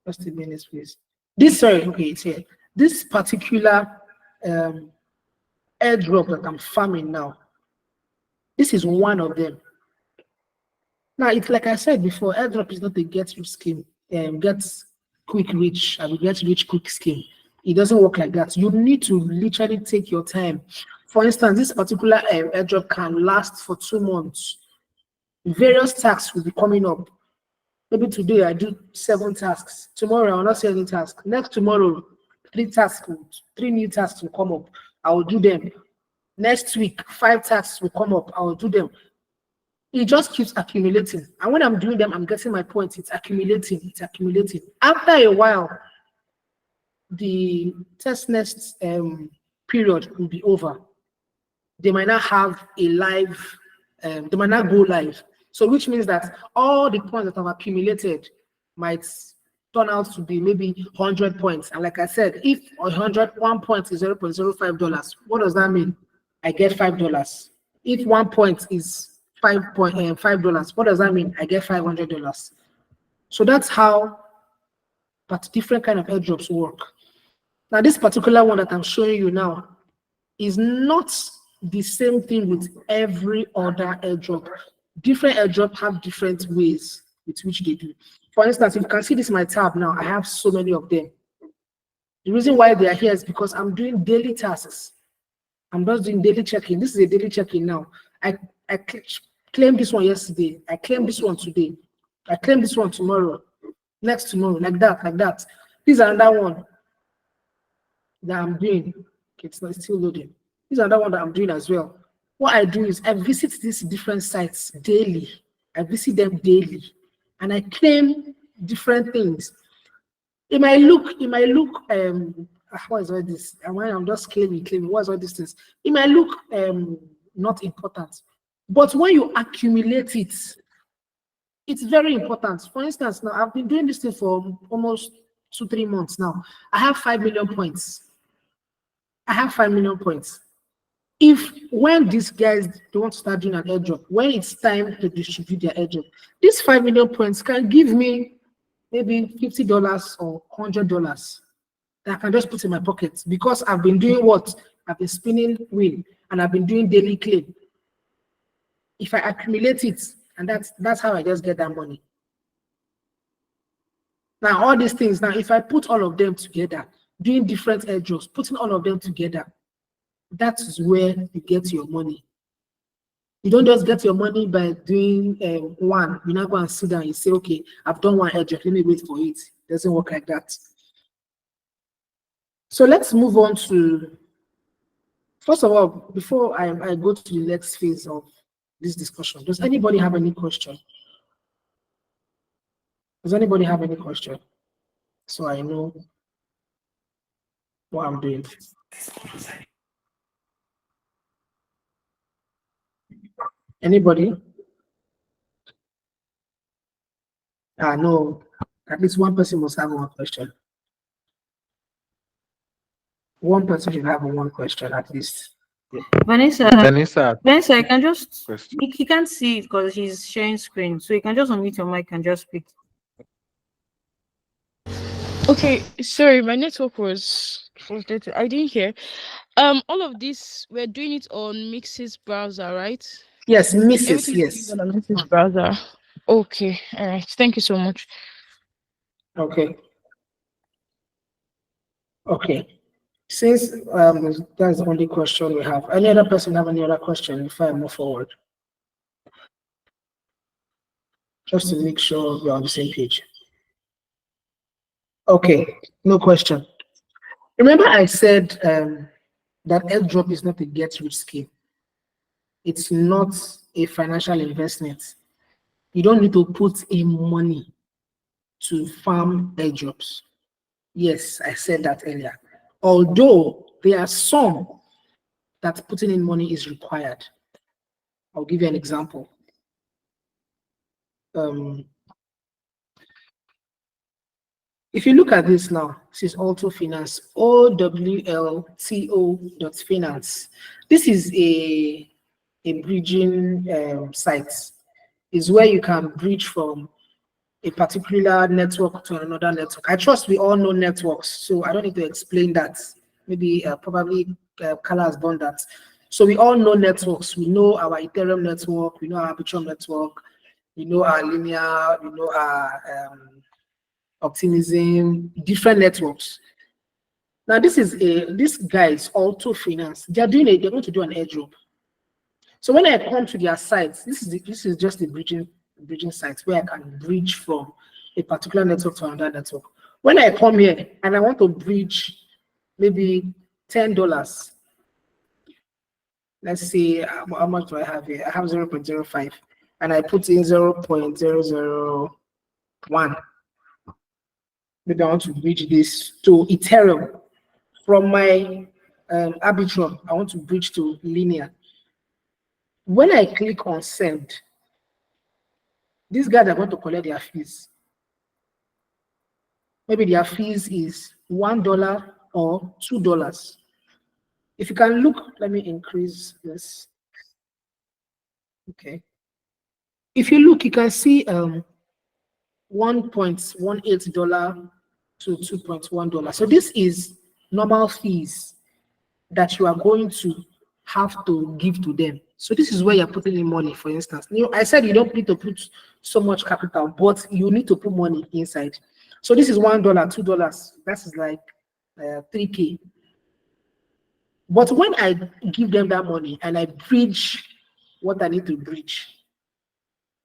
Just a minute, please. Okay, it's here. This particular airdrop that I'm farming now, this is one of them. Now, it's like I said before, airdrop is not a get rich scheme, get quick rich, I will get rich quick scheme. It doesn't work like that. You need to literally take your time. For instance, this particular airdrop can last for 2 months. Various tasks will be coming up. Maybe today I do 7 tasks. Tomorrow I will not see any task. Next tomorrow, 3 new tasks will come up. I will do them. Next week, 5 tasks will come up. I will do them. It just keeps accumulating. And when I'm doing them, I'm getting my points. It's accumulating. It's accumulating. After a while, the testnet period will be over. They might not have a live. They might not go live. So which means that all the points that I've accumulated might turn out to be maybe 100 points. And like I said, if 1 point is $0.05, what does that mean? I get $5. If 1 point is $5, what does that mean? I get $500. So that's how different kind of airdrops work. Now, this particular one that I'm showing you now is not the same thing with every other airdrop. Different airdrop have different ways with which they do. For instance, if you can see this in my tab now, I have so many of them. The reason why they are here is because I'm doing daily tasks. I'm just doing daily check-in. This is a daily check-in now. I claimed this one yesterday. I claimed this one today. I claim this one tomorrow, next tomorrow, like that, like that. This is another one that I'm doing. Okay, it's still loading. This is another one that I'm doing as well. What I do is I visit these different sites daily. I visit them daily, and I claim different things. It might look, what is all this? And when I'm just claiming, what is all these things? It might look not important, but when you accumulate it, it's very important. For instance, now I've been doing this thing for almost 2-3 months now. I have 5 million points. I have 5 million points. If when these guys they want to start doing an airdrop, when it's time to distribute their airdrop, these 5 million points can give me maybe $50 or $100 that I can just put in my pocket because I've been doing what? I've been spinning wheel and I've been doing daily claim. If I accumulate it, and that's how I just get that money. Now, all these things, now if I put all of them together, doing different airdrops, putting all of them together, that is where you get your money. You don't just get your money by doing one. You now go and sit down and you say, okay, I've done one airdrop, let me wait for it. It doesn't work like that. So let's move on to, first of all, before I go to the next phase of this discussion, does anybody have any question? Does anybody have any question? So I know what I'm doing. Anybody? No, at least one person must have one question. One person should have one question at least. Vanessa, Vanessa, you can just, question. he can't see it because he's sharing screen. So you can just unmute your mic and just speak. Okay, sorry, my network was frustrated. I didn't hear. All of this we're doing it on Mix's browser, right? Yes, Mrs. Everything is Yes. done on Mix's browser. Okay, all right. Thank you so much. Okay. Okay. Since that's the only question we have, any other person have any other question before I move forward? Just to make sure we're on the same page. Okay, no question. Remember I said that airdrop is not a get-rich scheme. It's not a financial investment. You don't need to put in money to farm airdrops. Yes, I said that earlier. Although there are some that putting in money is required. I'll give you an example. If you look at this now, this is Auto Finance, OWLTO.finance. This is a bridging site. Is where you can bridge from a particular network to another network. I trust we all know networks, so I don't need to explain that. Maybe probably Kala has done that. So we all know networks. We know our Ethereum network, we know our Arbitrum network, we know our linear, we know our optimism, different networks. Now this guys Auto Finance. They're going to do an airdrop. So when I come to their site, this is just a bridging site where I can bridge from a particular network to another network. When I come here and I want to bridge maybe $10, let's see how much do I have here? I have 0.05 and I put in 0.001. Maybe I want to bridge this to Ethereum. From my Arbitrum, I want to bridge to linear. When I click on send, these guys are going to collect their fees. Maybe their fees is $1 or $2. If you can look, let me increase this. Okay. If you look, you can see $1.18 to $2.1. So this is normal fees that you are going to have to give to them. So this is where you're putting in money, for instance. I said you don't need to put so much capital, but you need to put money inside. So this is $1, $2. That is like 3K. But when I give them that money and I bridge what I need to bridge,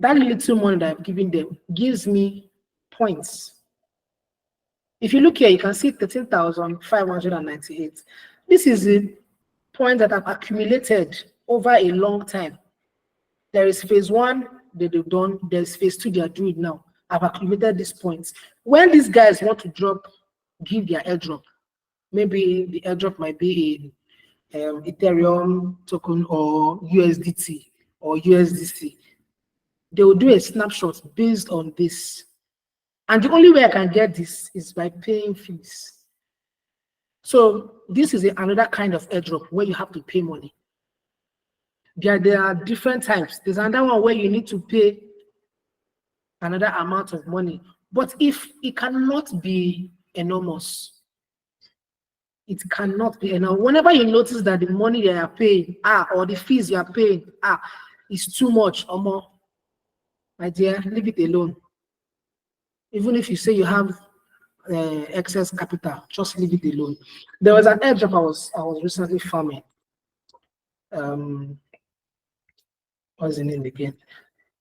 that little money that I'm giving them gives me points. If you look here, you can see 13,598. This is the point that I've accumulated over a long time. There is phase one that they've done, there's phase two they are doing now. I've accumulated these points. When these guys want to give their airdrop, maybe the airdrop might be in Ethereum token or USDT or USDC. They will do a snapshot based on this. And the only way I can get this is by paying fees. So this is another kind of airdrop where you have to pay money. There are different types. There's another one where you need to pay another amount of money. But if it cannot be enormous, it cannot be enough. Whenever you notice that the money you are paying, or the fees you are paying, is too much or more, my dear, leave it alone. Even if you say you have excess capital, just leave it alone. There was an airdrop I was recently farming. What's the name again?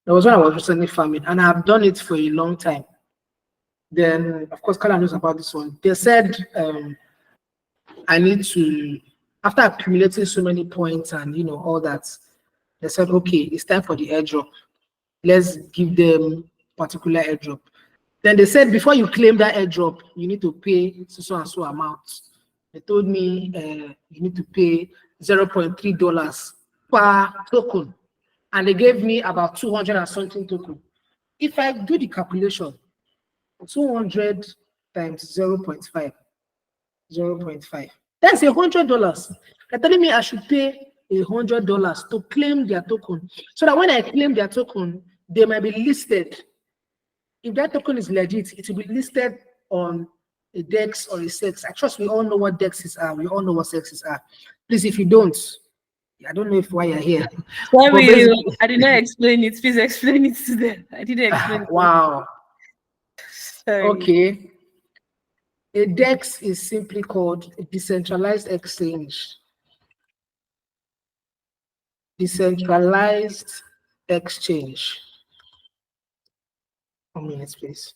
There was one I was recently farming, and I've done it for a long time. Then, of course, Kala knows about this one. They said I need to, after accumulating so many points and all that, they said, okay, it's time for the airdrop. Let's give them particular airdrop. Then they said, before you claim that airdrop, you need to pay so and so amount. They told me you need to pay $0.3 per token. And they gave me about 200 and something token. If I do the calculation, 200 times 0.5, 0.5. That's $100. They're telling me I should pay $100 to claim their token. So that when I claim their token, they might be listed. If that token is legit, it will be listed on a DEX or a SEX. I trust we all know what DEXs are. We all know what SEXs are. Please, if you don't, I don't know why you're here. Sorry, I did not explain it. Please explain it to them. I didn't explain it. Wow. Sorry. Okay. A DEX is simply called a decentralized exchange. Decentralized exchange. 1 minute, please.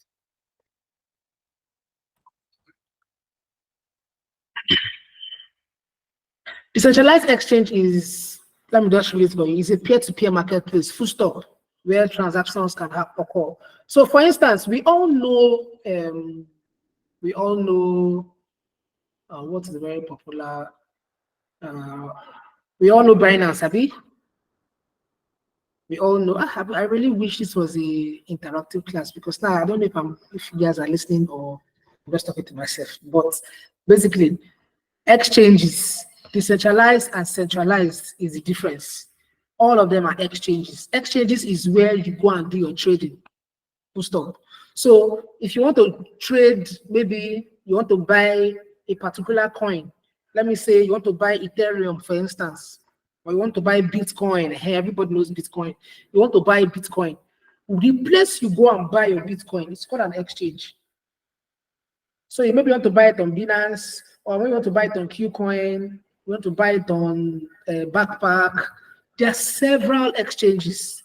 Decentralized exchange is, let me just read it for you, it's a peer-to-peer marketplace, full stop, where transactions can occur. So for instance, we all know what is very popular, we all know Binance, Abby. We all know. I really wish this was a interactive class, because now I don't know if you guys are listening or I'm just talking to myself. But basically, exchanges, decentralized and centralized is the difference. All of them are exchanges. Exchanges is where you go and do your trading. Full stop. So if you want to trade, maybe you want to buy a particular coin. Let me say you want to buy Ethereum, for instance, or you want to buy Bitcoin. Hey, everybody knows Bitcoin. You want to buy Bitcoin. The place you go and buy your Bitcoin, it's called an exchange. So you maybe want to buy it on Binance, or maybe you want to buy it on KuCoin, you want to buy it on Backpack. There are several exchanges.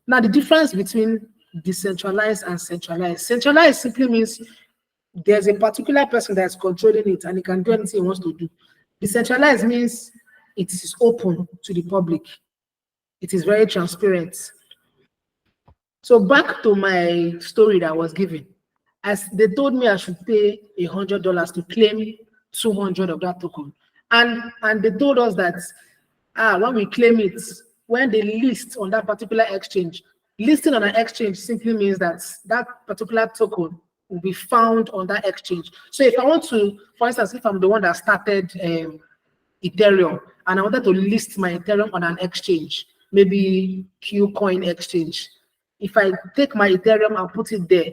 Now, the difference between decentralized and centralized. Centralized simply means there's a particular person that's controlling it and he can do anything he wants to do. Decentralized means it is open to the public. It is very transparent. So back to my story that I was given. As they told me I should pay $100 to claim 200 of that token. And they told us that when we claim it, when they list on that particular exchange, listing on an exchange simply means that that particular token will be found on that exchange. So if I want to, for instance, if I'm the one that started Ethereum and I wanted to list my Ethereum on an exchange, maybe KuCoin exchange, if I take my Ethereum and put it there,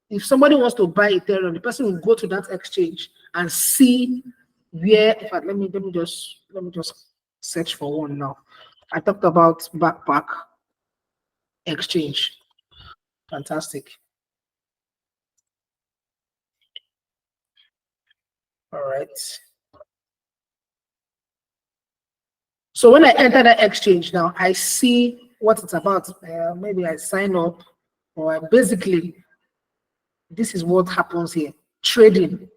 if somebody wants to buy Ethereum, the person will go to that exchange and see where. In fact, let me just search for one now. I talked about Backpack exchange. Fantastic. All right. So when I enter that exchange now, I see what it's about, maybe I sign up, or basically, this is what happens here. Trading.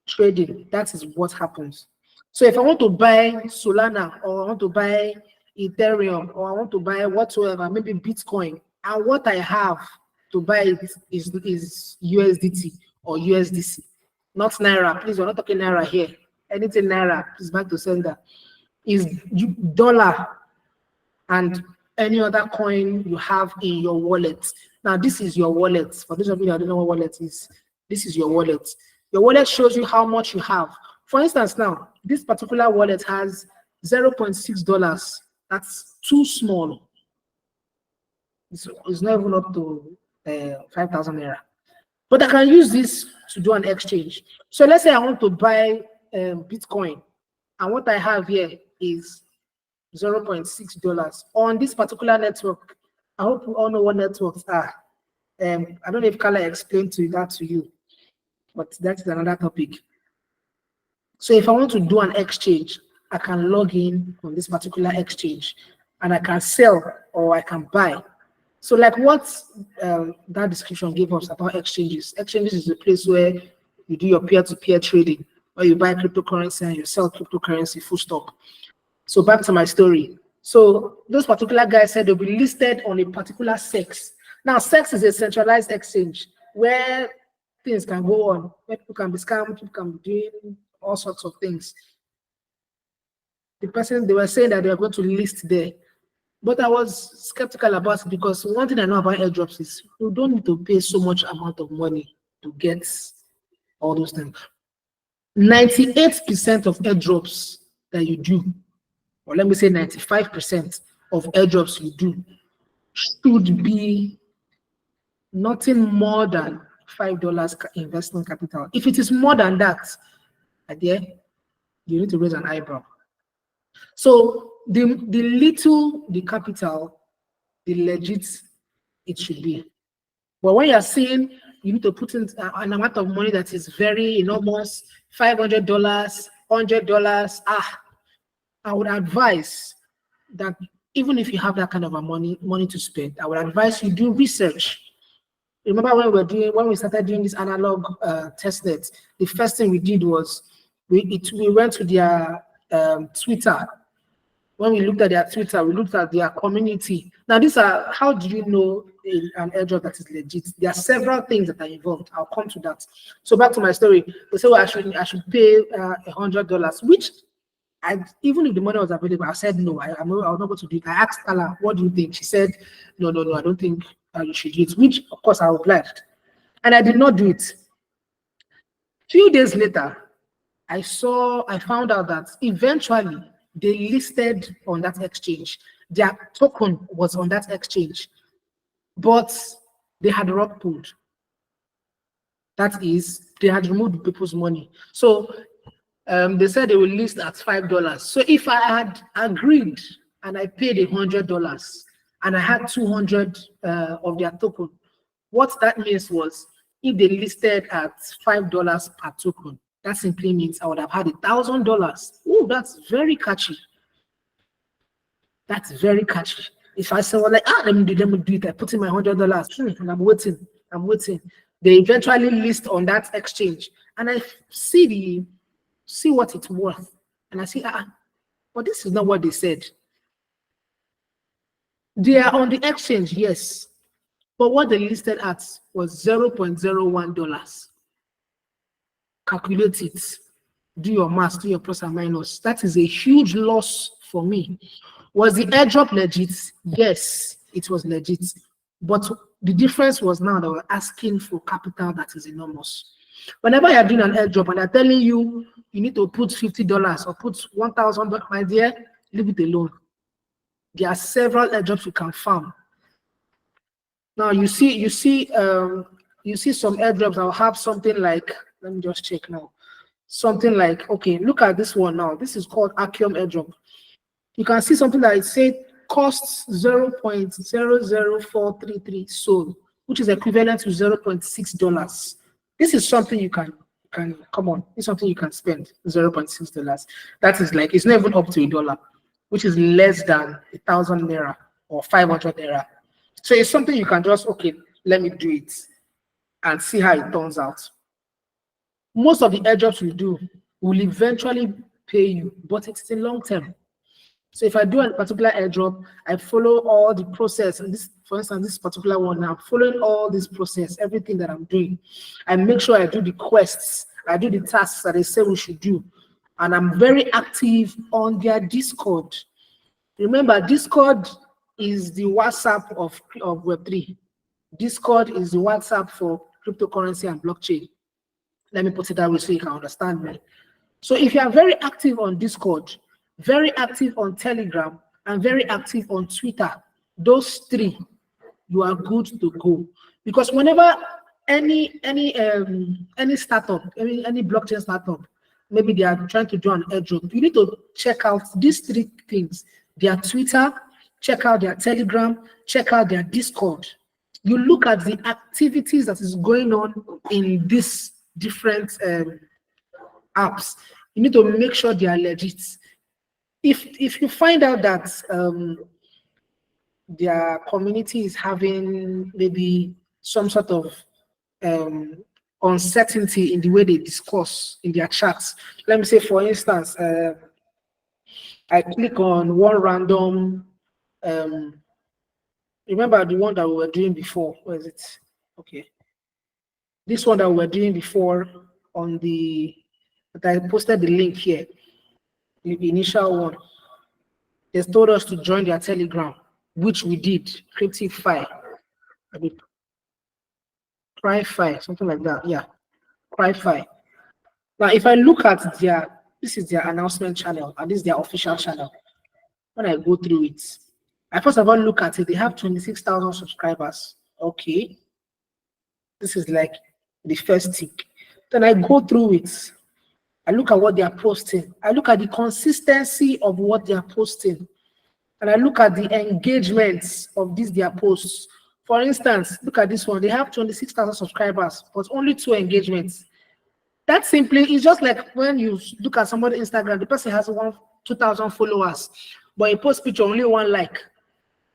Trading, that is what happens. So if I want to buy Solana, or I want to buy Ethereum, or I want to buy whatsoever, maybe Bitcoin, and what I have to buy it is USDT or USDC, not Naira. Please, we're not talking Naira here. Anything Naira, please back to sender, is dollar and any other coin you have in your wallet. Now, this is your wallet. For those of you that don't know what wallet is, this is your wallet. Your wallet shows you how much you have. For instance, now, this particular wallet has $0.6. That's too small. It's not even up to 5,000 Naira. But I can use this to do an exchange. So let's say I want to buy Bitcoin, and what I have here is $0.6 on this particular network. I hope you all know what networks are. I don't know if Carla explained that to you, but that's another topic. So if I want to do an exchange, I can log in on this particular exchange, and I can sell or I can buy. So like what that description gave us about exchanges. Exchanges is a place where you do your peer-to-peer trading, or you buy cryptocurrency and you sell cryptocurrency, full stop. So back to my story. So those particular guys said they'll be listed on a particular SEX. Now, SEX is a centralized exchange where things can go on, where people can be scammed, people can be doing all sorts of things. The person, they were saying that they were going to list there. But I was skeptical about it, because one thing I know about airdrops is you don't need to pay so much amount of money to get all those things. 98% of airdrops that you do, or let me say 95% of airdrops you do, should be nothing more than $5 investment capital. If it is more than that, you need to raise an eyebrow. So the little the capital, the legit it should be. But when you're saying you need to put in an amount of money that is very enormous, $500, $100, I would advise that even if you have that kind of a money to spend, I would advise you do research. Remember when we started doing this analog testnet, the first thing we did was we went to their Twitter. When we looked at their Twitter, we looked at their community. Now, how do you know an airdrop that is legit? There are several things that are involved. I'll come to that. So back to my story. They say, well, I should pay $100, which even if the money was available, I said no. I was not going to do it. I asked Carla, what do you think? She said, no, I don't think you should do it. Which, of course, I obliged, and I did not do it. Few days later, I found out that eventually they listed on that exchange. Their token was on that exchange, but they had rug pulled. That is, they had removed people's money. So they said they will list at $5. So if I had agreed and I paid $100 and I had 200 of their token, what that means was if they listed at $5 per token, that simply means I would have had $1,000. Oh, that's very catchy. That's very catchy. If I say, well, like, let me do it, I put in my $100 and I'm waiting. They eventually list on that exchange, and I see what it's worth, and I see, but this is not what they said. They are on the exchange, yes, but what they listed at was $0.01. Calculate it, do your math, do your plus and minus. That is a huge loss for me. Was the airdrop legit? Yes, it was legit. But the difference was now that we're asking for capital that is enormous. Whenever you're doing an airdrop and they're telling you you need to put $50 or put $1,000, my dear, leave it alone. There are several airdrops you can farm. Now you see some airdrops that will have something like, let me just check now. Something like, okay, look at this one now. This is called Axiom airdrop. You can see something that it said costs 0.00433 SOL, which is equivalent to $0.6. This is something you can come on. It's something you can spend $0.6. That is like, it's not even up to $1. which is less than 1,000 naira or 500 naira. So it's something you can just, okay, let me do it and see how it turns out. Most of the airdrops we do will eventually pay you, but it's a long term. So if I do a particular airdrop, I follow all the process. And this, for instance, this particular one now, following all this process, everything that I'm doing, I make sure I do the quests, I do the tasks that they say we should do. And I'm very active on their Discord. Remember, Discord is the WhatsApp of Web3. Discord is the WhatsApp for cryptocurrency and blockchain. Let me put it that way so you can understand me. So if you are very active on Discord, very active on Telegram, and very active on Twitter, those three, you are good to go. Because whenever any startup, any blockchain startup, maybe they are trying to do an airdrop, you need to check out these three things: their Twitter, check out their Telegram, check out their Discord. You look at the activities that is going on in these different apps. You need to make sure they are legit. If you find out that their community is having maybe some sort of uncertainty in the way they discuss in their chats. Let me say, for instance, I click on one random, remember the one that we were doing before, where is it? Okay. This one that we were doing before on the, that I posted the link here, the initial one. They told us to join their Telegram, which we did, Cryptify. I mean, Cryfy, something like that. Yeah, Cryfy. Now, if I look at their, this is their announcement channel, and this is their official channel. When I go through it, I first of all look at it. They have 26,000 subscribers. Okay, this is like the first tick. Then I go through it. I look at what they are posting. I look at the consistency of what they are posting. And I look at the engagements of these their posts. For instance, look at this one. They have 26,000 subscribers, but only 2 engagements. That simply is just like when you look at somebody's Instagram, the person has 2,000 followers, but he posts picture only 1 like.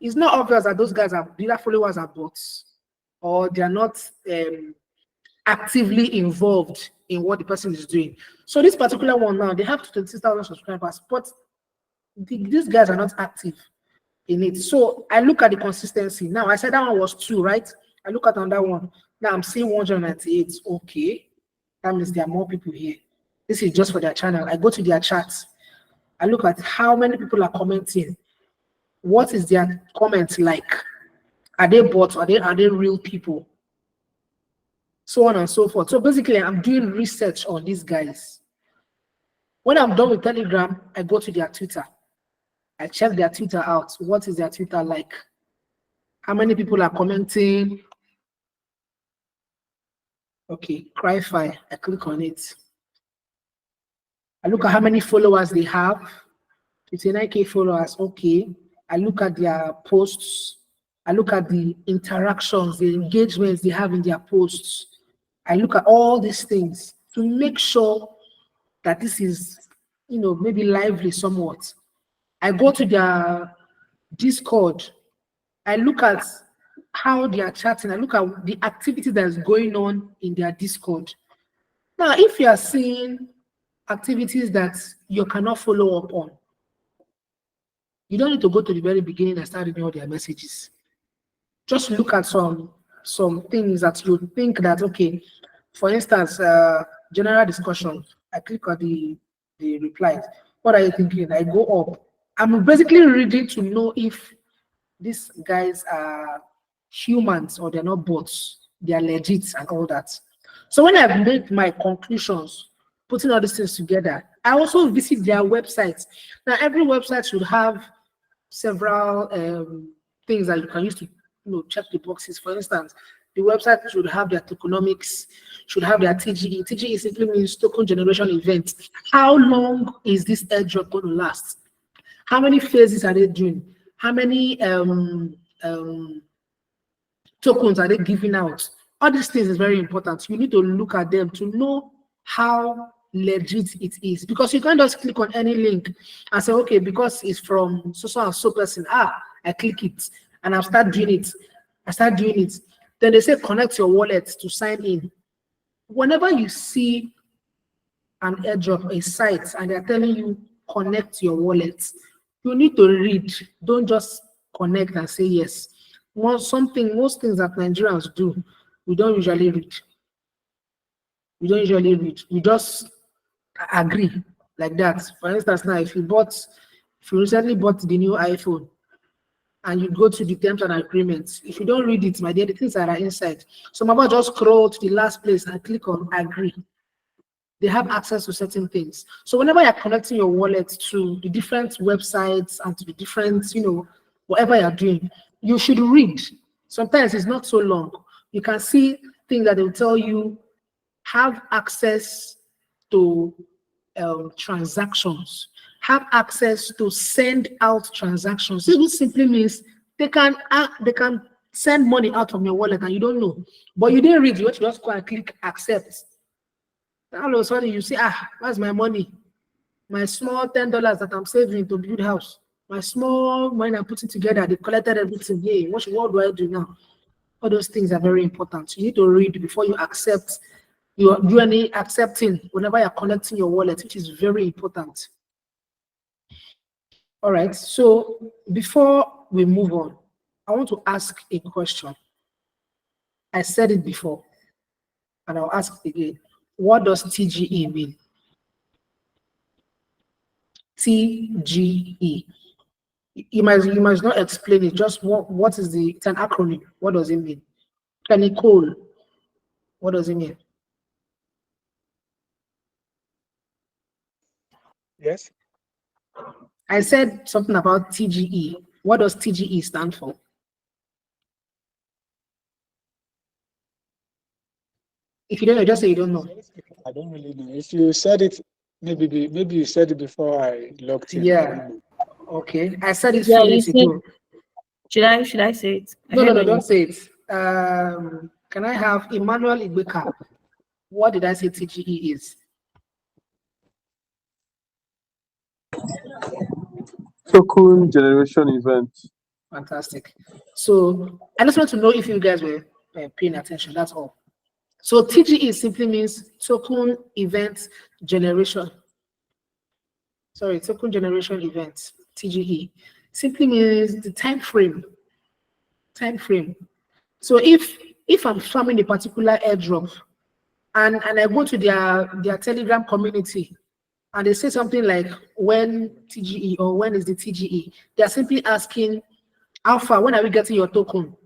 It's not obvious that those guys are either followers are bots, or they are not actively involved in what the person is doing. So this particular one now, they have 26,000 subscribers, but these guys are not active in it. So I look at the consistency. Now I said that one was 2, right? I look at another one. Now I'm seeing 198. Okay, that means there are more people here. This is just for their channel. I go to their chats. I look at how many people are commenting. What is their comment like? Are they bots? Are they real people? So on and so forth. So basically, I'm doing research on these guys. When I'm done with Telegram, I go to their Twitter. I check their Twitter out. What is their Twitter like? How many people are commenting? Okay, Cryfy. I click on it. I look at how many followers they have. 29K followers. Okay. I look at their posts. I look at the interactions, the engagements they have in their posts. I look at all these things to make sure that this is, maybe lively somewhat. I go to their Discord. I look at how they are chatting. I look at the activity that is going on in their Discord. Now, if you are seeing activities that you cannot follow up on, you don't need to go to the very beginning and start reading all their messages. Just look at some things that you think that, okay, for instance, general discussion. I click on the replies. What are you thinking? I go up. I'm basically reading to know if these guys are humans or they're not bots. They are legit and all that. So when I've made my conclusions, putting all these things together, I also visit their websites. Now, every website should have several things that you can use to check the boxes. For instance, the website should have their tokenomics, should have their TGE. TGE simply means token generation event. How long is this airdrop going to last? How many phases are they doing? How many tokens are they giving out? All these things is very important. You need to look at them to know how legit it is, because you can't just click on any link and say, okay, because it's from so and so person, I click it and I start doing it. Then they say connect your wallet to sign in. Whenever you see an airdrop, a site, and they're telling you connect your wallet, you need to read. Don't just connect and say yes. Most things that Nigerians do, we don't usually read. We just agree like that. For instance, now if you recently bought the new iPhone and you go to the terms and agreements, if you don't read it, my dear, the things that are inside. So my mama just scroll to the last place and click on agree. They have access to certain things. So whenever you're connecting your wallet to the different websites and to the different, whatever you're doing, you should read. Sometimes it's not so long. You can see things that will tell you have access to transactions, have access to send out transactions. This simply means they can send money out from your wallet and you don't know, but you didn't read. You just go and click accept. All of a sudden you see, that's my money, my small $10 that I'm saving to build house, my small money I'm putting together. They collected everything. Hey, what do I do now? All those things are very important. You need to read before you accept. You do any accepting whenever you're connecting your wallet, which is very important. All right. So before we move on, I want to ask a question. I said it before, and I'll ask it again. What does TGE mean? TGE. You must not explain it. Just what is it's an acronym. What does it mean? Nicole, what does it mean? Yes. I said something about TGE. What does TGE stand for? If you don't know, just say you don't know. I don't really know. If you said it, maybe you said it before I logged in. Yeah. Okay. I said it Yeah, few you minutes said, ago. should I say it? I No, heard what don't you- say it. Can I have Emmanuel Igbeka? What did I say TGE is? Token generation event. Fantastic. So I just want to know if you guys were paying attention. That's all. So TGE simply means token event generation. Sorry, token generation event. TGE simply means the time frame. So if I'm farming a particular airdrop and I go to their Telegram community and they say something like when TGE or when is the TGE, they are simply asking how far, when are we getting your token?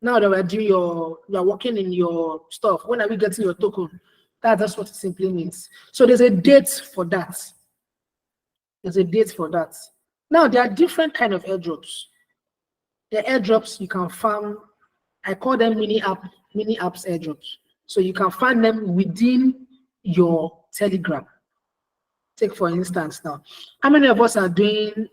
Now that we're doing you're working in your stuff, when are we getting your token? That's what it simply means. So there's a date for that. Now there are different kind of airdrops. The airdrops you can farm, I call them mini apps airdrops. So you can find them within your Telegram. Take for instance now, how many of us are doing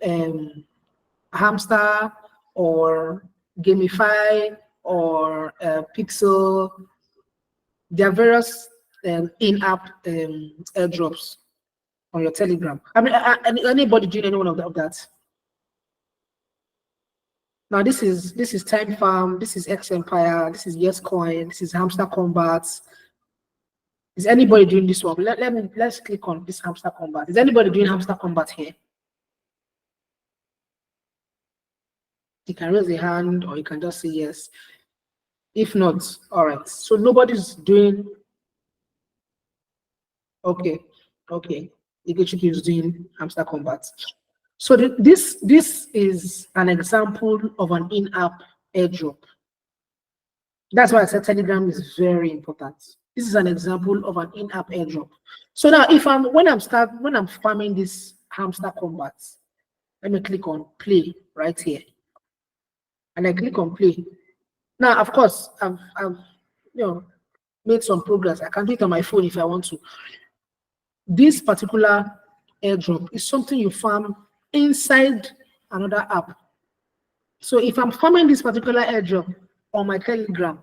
Hamster or Gamify or Pixel? There are various in-app airdrops on your Telegram. I mean, anybody doing any one of that? Now this is Time Farm, this is X Empire, this is Yes Coin, this is Hamster Combat. Is anybody doing this one? Let's click on this Hamster Combat. Is anybody doing Hamster Combat here? You can raise a hand or you can just say yes. If not, all right. So nobody's doing. Okay. Iguchi is doing Hamster Combat. So this is an example of an in-app airdrop. That's why I said Telegram is very important. This is an example of an in-app airdrop. So now, when I'm farming this Hamster Combat, let me click on play right here, and I click on play. Now, of course, I've made some progress. I can do it on my phone if I want to. This particular airdrop is something you farm inside another app. So if I'm farming this particular airdrop on my Telegram,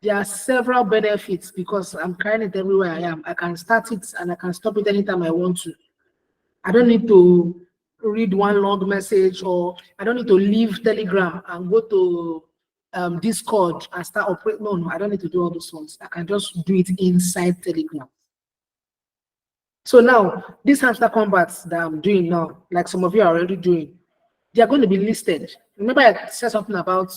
There are several benefits because I'm carrying it everywhere I am. I can start it and I can stop it anytime I want to. I don't need to read one long message, or I don't need to leave Telegram and go to Discord and start operating. No, I don't need to do all those ones. I can just do it inside Telegram. So now, these hamster combats that I'm doing now, like some of you are already doing, they are going to be listed. Remember I said something about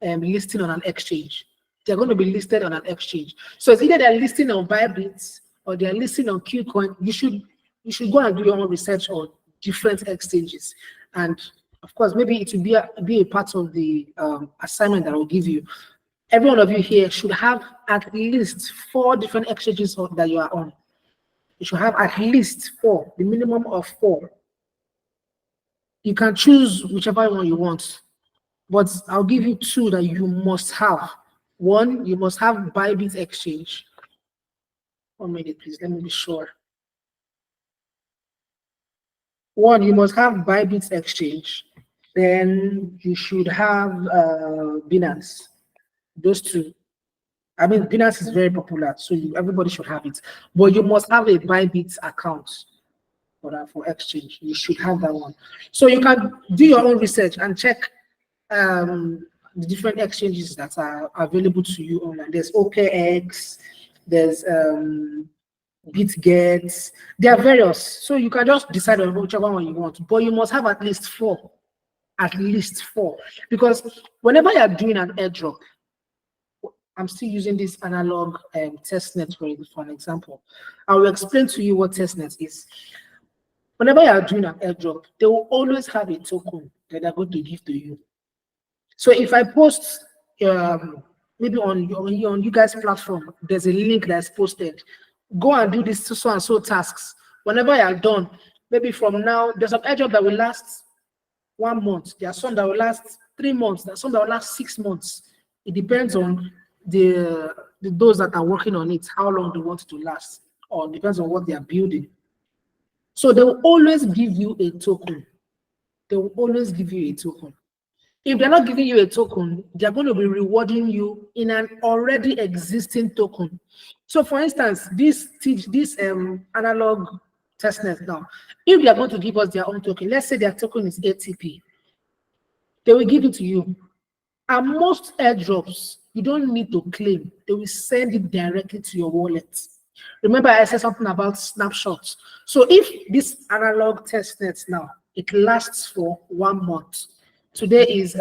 listing on an exchange. They're going to be listed on an exchange. So it's either they're listing on Bybit or they're listing on Qcoin. You should go and do your own research on different exchanges. And of course, maybe it will be a part of the assignment that I'll give you. Every one of you here should have at least 4 different exchanges that you are on. You should have at least 4, the minimum of 4. You can choose whichever one you want, but I'll give you 2 that you must have. 1, you must have Bybit exchange. 1 minute, please. Let me be sure. 1, you must have Bybit exchange. Then you should have Binance. Those 2. I mean, Binance is very popular, so everybody should have it. But you must have a Bybit account for exchange. You should have that one. So you can do your own research and check the different exchanges that are available to you online. There's OKX, there's BitGet. There are various. So you can just decide on whichever one you want, but you must have at least 4. At least 4. Because whenever you're doing an airdrop, I'm still using this analog testnet for an example. I will explain to you what testnet is. Whenever you are doing an airdrop, they will always have a token that they're going to give to you. So if I post maybe on you guys' platform, there's a link that's posted. Go and do this so and so tasks. Whenever you are done, maybe from now, there's some airdrop that will last 1 month. There are some that will last 3 months. There are some that will last 6 months. It depends on those that are working on it, how long they want it to last, or depends on what they are building. So they will always give you a token. They will always give you a token. If they're not giving you a token, they're going to be rewarding you in an already existing token. So for instance, this analog testnet now, if they're going to give us their own token, let's say their token is ATP, they will give it to you. And most airdrops, you don't need to claim. They will send it directly to your wallet. Remember, I said something about snapshots. So if this analog testnet now, it lasts for 1 month. Today is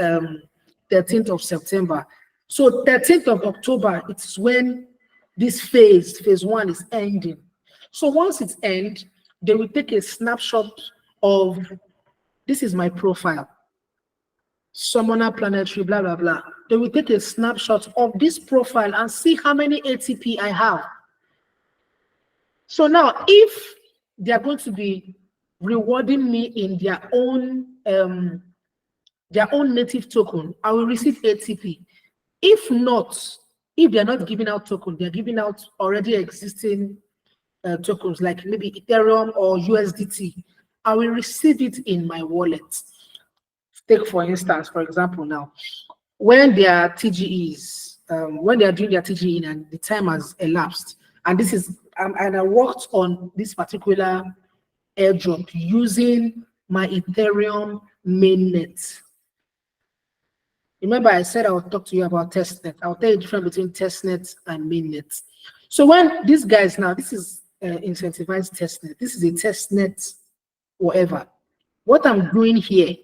13th of September. So 13th of October, it's when this phase 1 is ending. So once it's end, they will take a snapshot of, this is my profile. Summoner Planetary, blah, blah, blah. They will take a snapshot of this profile and see how many ATP I have. So now, if they are going to be rewarding me in their own native token, I will receive ATP. If not, if they're not giving out token, they're giving out already existing tokens like maybe Ethereum or USDT, I will receive it in my wallet. Take for instance, for example, now, when their TGEs, when they are doing their TGE and the time has elapsed, and this is, and I worked on this particular airdrop using my Ethereum mainnet. Remember, I said I would talk to you about testnet. I'll tell you the difference between testnet and mainnet. So when these guys now, this is incentivized testnet. This is a testnet, whatever. What I'm doing here,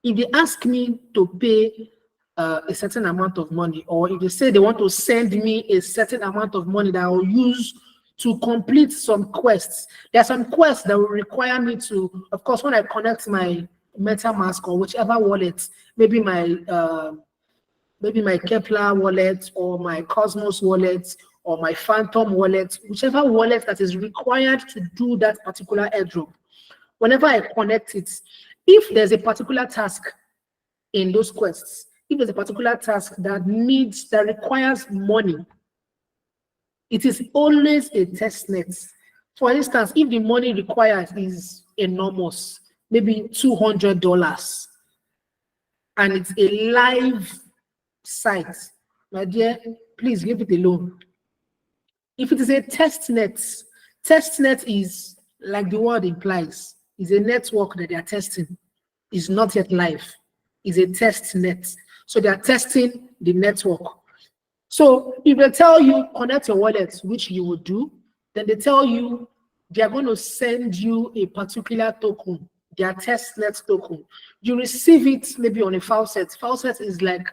if they ask me to pay a certain amount of money, or if they say they want to send me a certain amount of money that I will use to complete some quests, there are some quests that will require me to, of course, when I connect my MetaMask or whichever wallet, maybe my Kepler wallet or my Cosmos wallet or my Phantom wallet, whichever wallet that is required to do that particular airdrop. Whenever I connect it, if there's a particular task in those quests, if there's a particular task that requires money, it is always a testnet. For instance, if the money required is enormous, maybe $200, and it's a live site, my dear, please leave it alone. If it is a test net is like the word implies, is a network that they are testing, is not yet live, is a test net. So they are testing the network. So if they tell you connect your wallet, which you would do, then they tell you they are going to send you a particular token, their testnet token. You receive it maybe on a faucet. Faucet is like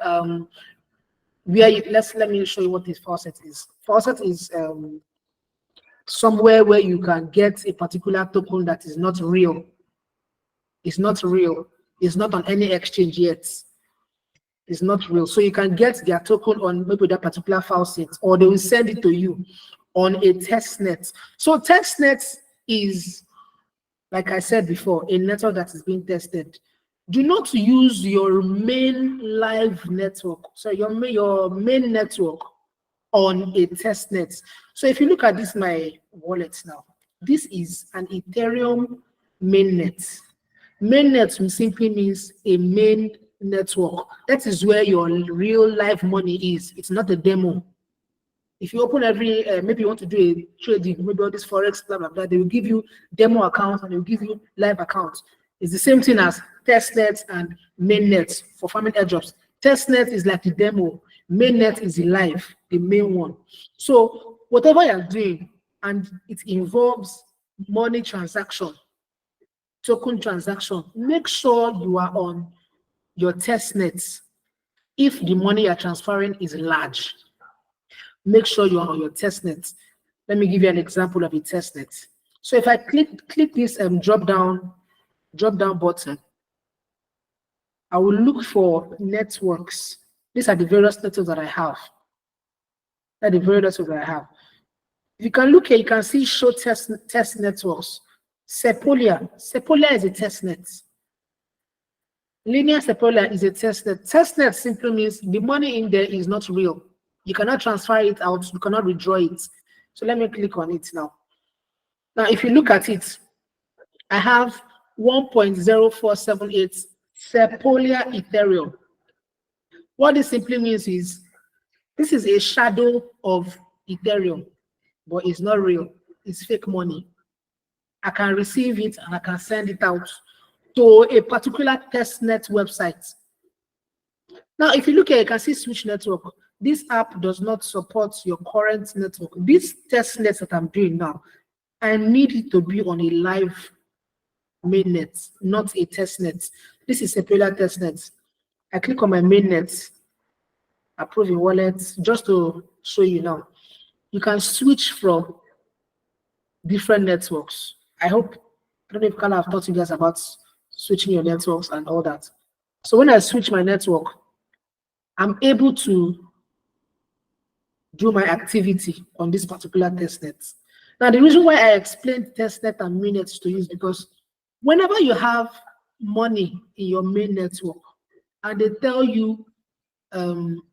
where you, let me show you what this faucet is. Faucet is somewhere where you can get a particular token that is not real. It's not real. It's not on any exchange yet. It's not real. So you can get their token on maybe that particular faucet, or they will send it to you on a testnet. So testnet is, like I said before, a network that is being tested. Do not use your main live network, so your main network on a testnet. So if you look at this, my wallet now, this is an Ethereum mainnet. Mainnet simply means a main network. That is where your real live money is. It's not a demo. If you open every, maybe you want to do a trading, maybe all this forex, blah blah blah, they will give you demo accounts and they will give you live accounts. It's the same thing as testnet and mainnet for farming airdrops. Testnet is like the demo. Mainnet is the live, the main one. So whatever you're doing, and it involves money transaction, token transaction, make sure you are on your testnet. If the money you're transferring is large, make sure you are on your testnet. Let me give you an example of a testnet. So if I click this drop down button, I will look for networks. These are the various networks that I have. That are the various networks that I have. If you can look here, you can see show test networks. Sepolia is a testnet. Linear Sepolia is a testnet. Testnet simply means the money in there is not real. You cannot transfer it out. You cannot withdraw it. So let me click on it now. Now, if you look at it, I have 1.0478 Sepolia Ethereum. What this simply means is this is a shadow of Ethereum, but it's not real. It's fake money. I can receive it and I can send it out to a particular testnet website. Now, if you look at it, you can see Switch Network. This app does not support your current network. This testnet that I'm doing now, I need it to be on a live mainnet, not a testnet. This is a Sepolia testnet. I click on my mainnet, approve your wallet, just to show you now. You can switch from different networks. I hope, I don't know if I've taught you guys about switching your networks and all that. So when I switch my network, I'm able to do my activity on this particular testnet. Now, the reason why I explained testnet and mainnet to you is because whenever you have money in your main network and they tell you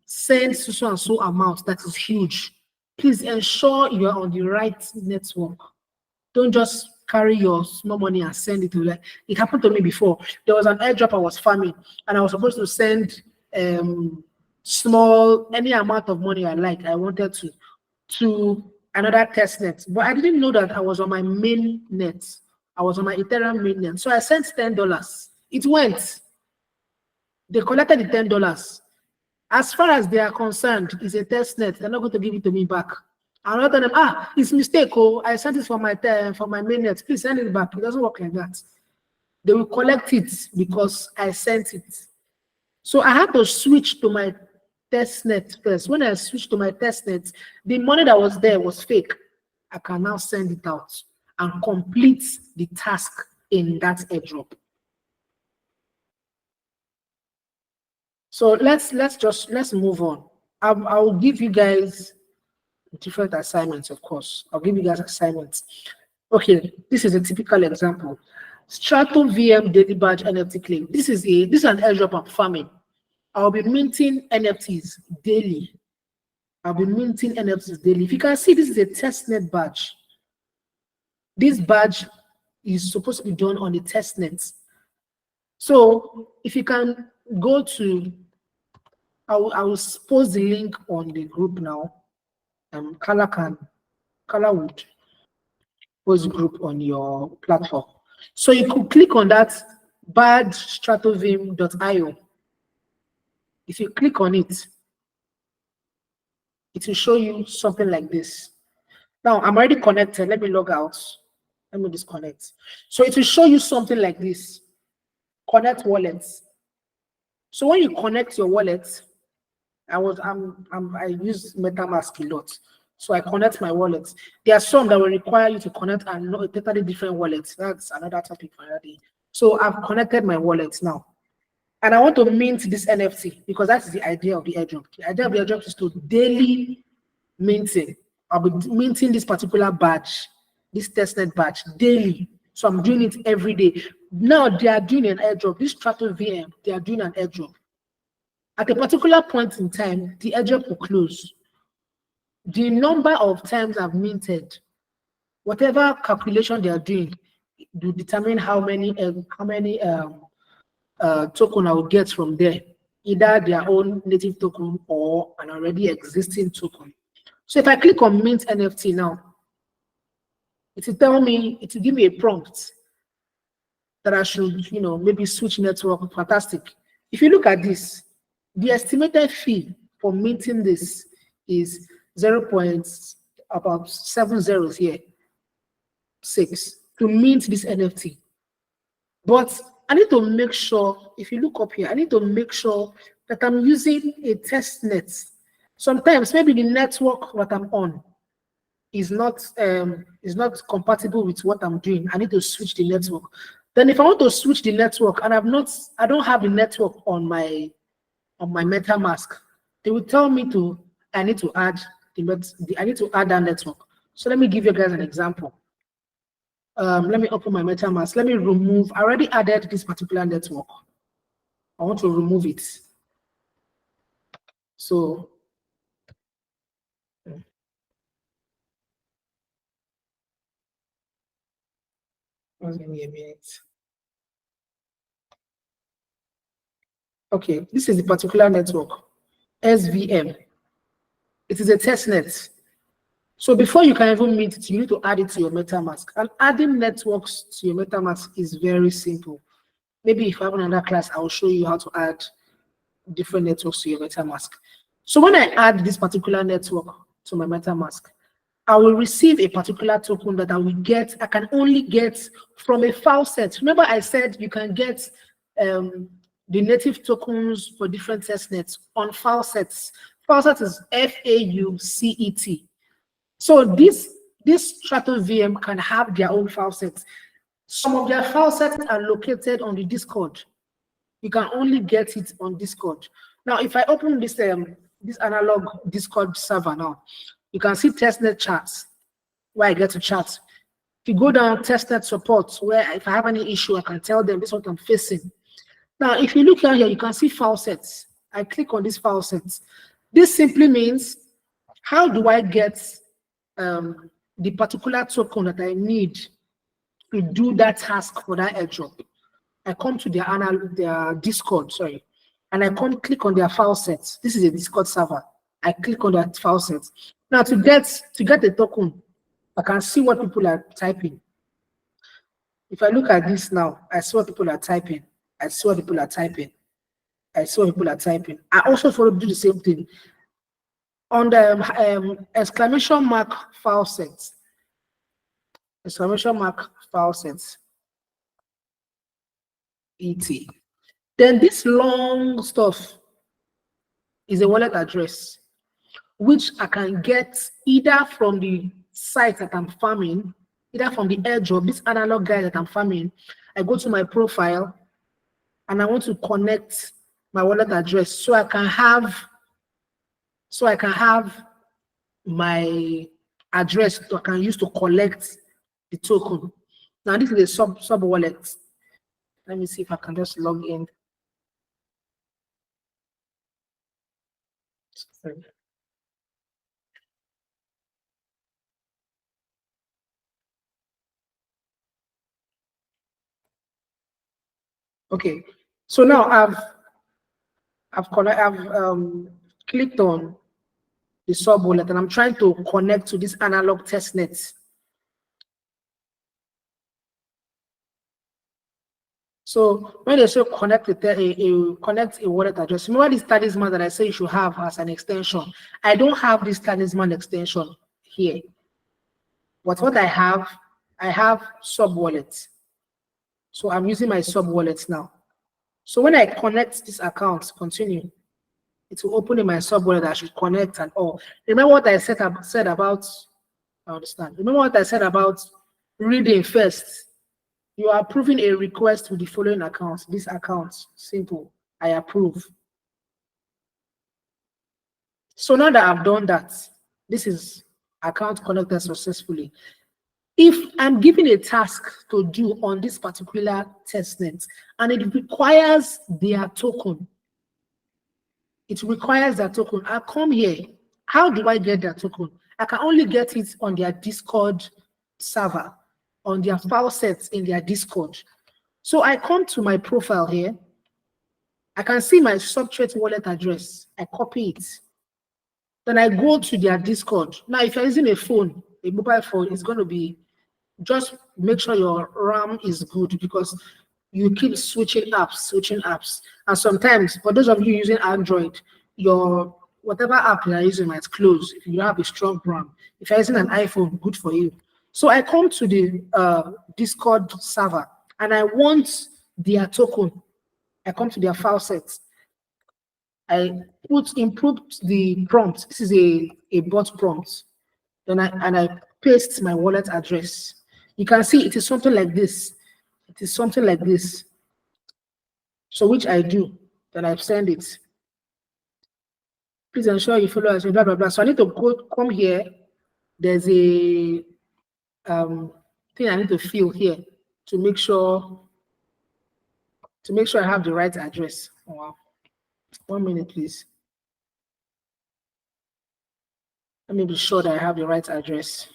send so and so amount that is huge, please ensure you are on the right network. Don't just carry your small money and send it to like it happened to me before. There was an airdrop I was farming and I was supposed to send small, any amount of money I like, I wanted to another testnet, but I didn't know that I was on my main net. I was on my Ethereum main net. So I sent $10. It went. They collected the $10. As far as they are concerned, it's a testnet. They're not going to give it to me back. I'm not telling them, it's a mistake. Oh, I sent it for my mainnet. Please send it back. It doesn't work like that. They will collect it because I sent it. So I had to switch to my testnet first. When I switched to my testnet, the money that was there was fake. I can now send it out and complete the task in that airdrop. So let's move on. I'll give you guys different assignments, of course. I'll give you guys assignments. Okay, this is a typical example. Strato VM Daily Badge NFT claim. This is an airdrop I'm farming. I'll be minting NFTs daily. If you can see, this is a testnet badge. This badge is supposed to be done on the testnet. So if you can go to I will post the link on the group now. Kala would post group on your platform. So you could click on that badstratovim.io. If you click on it, it will show you something like this. Now I'm already connected. Let me log out. Let me disconnect. So it will show you something like this. Connect wallets. So when you connect your wallet, I use MetaMask a lot. So I connect my wallets. There are some that will require you to connect and totally different wallets. That's another topic for another day. So I've connected my wallets now. And I want to mint this NFT because that's the idea of the airdrop. The idea of the airdrop is to daily minting. I'll be minting this particular badge, this testnet badge daily. So I'm doing it every day. Now they are doing an airdrop. This Strato VM, they are doing an airdrop. At a particular point in time, the airdrop will close. The number of times I've minted, whatever calculation they are doing, to determine how many token I will get from there, either their own native token or an already existing token. So if I click on mint NFT now, it will tell me, it will give me a prompt that I should, maybe switch network. Fantastic. If you look at this, the estimated fee for minting this is 0.70 here, 6 to mint this NFT. But I need to make sure, if you look up here, I need to make sure that I'm using a test net. Sometimes maybe the network that I'm on is not compatible with what I'm doing. I need to switch the network. Then if I want to switch the network and I don't have the network on my MetaMask, they will tell me I need to add that network. So let me give you guys an example. Let me open my MetaMask. Let me remove. I already added this particular network. I want to remove it. So give me a minute. Okay, this is the particular network, SVM. It is a test net. So before you can even meet it, you need to add it to your MetaMask. And adding networks to your MetaMask is very simple. Maybe if I have another class, I will show you how to add different networks to your MetaMask. So when I add this particular network to my MetaMask, I will receive a particular token that I can only get from a file set. Remember I said you can get the native tokens for different testnets on file sets. File set is FAUCET. So this Strato VM can have their own file sets. Some of their file sets are located on the Discord. You can only get it on Discord. Now, if I open this analog Discord server now, you can see testnet chats where I get to chat. If you go down testnet support, where if I have any issue, I can tell them this is what I'm facing. Now, if you look down here, you can see file sets. I click on this file sets. This simply means, how do I get the particular token that I need to do that task for that airdrop? I come to their Discord, and I click on their file sets. This is a Discord server. I click on that file set. Now to get the token, I can see what people are typing. If I look at this now, I see what people are typing. I see what people are typing. I see what people are typing. I also do the same thing. On the exclamation mark file set. Exclamation mark file set. ET. Then this long stuff is a wallet address, which I can get either from the site that I'm farming, either from the airdrop, this analog guy that I'm farming. I go to my profile and I want to connect my wallet address so I can have my address that I can use to collect the token. Now this is a sub wallet. Let me see if I can just log in. Sorry. Okay, so now I've clicked on the sub wallet and I'm trying to connect to this analog test net. So when they say connect connect a wallet address, remember this talisman that I say you should have as an extension. I don't have this talisman extension here. But what I have sub wallet. So I'm using my sub wallet now. So when I connect this account, continue, it will open in my sub wallet. I should connect and all. Remember what I said about, I understand. Remember what I said about reading first. You are approving a request with the following accounts. This account, simple, I approve. So now that I've done that, this is account connected successfully. If I'm given a task to do on this particular testnet and it requires their token, I come here. How do I get their token? I can only get it on their Discord server, on their file sets in their Discord. So I come to my profile here. I can see my substrate wallet address. I copy it. Then I go to their Discord. Now, if you're using a phone, a mobile phone, it's going to be, just make sure your RAM is good because you keep switching apps. And sometimes, for those of you using Android, your whatever app you're using might close if you have a strong RAM. If you're using an iPhone, good for you. So I come to the Discord server and I want their token. I come to their file sets. I input the prompt. This is a bot prompt. Then I paste my wallet address. You can see it is something like this. It is something like this. So which I do. Then I send it. Please ensure you follow us. Blah blah blah. So I need to come here. There's a thing I need to fill here to make sure I have the right address. Oh, wow. 1 minute, please. Let me be sure that I have the right address.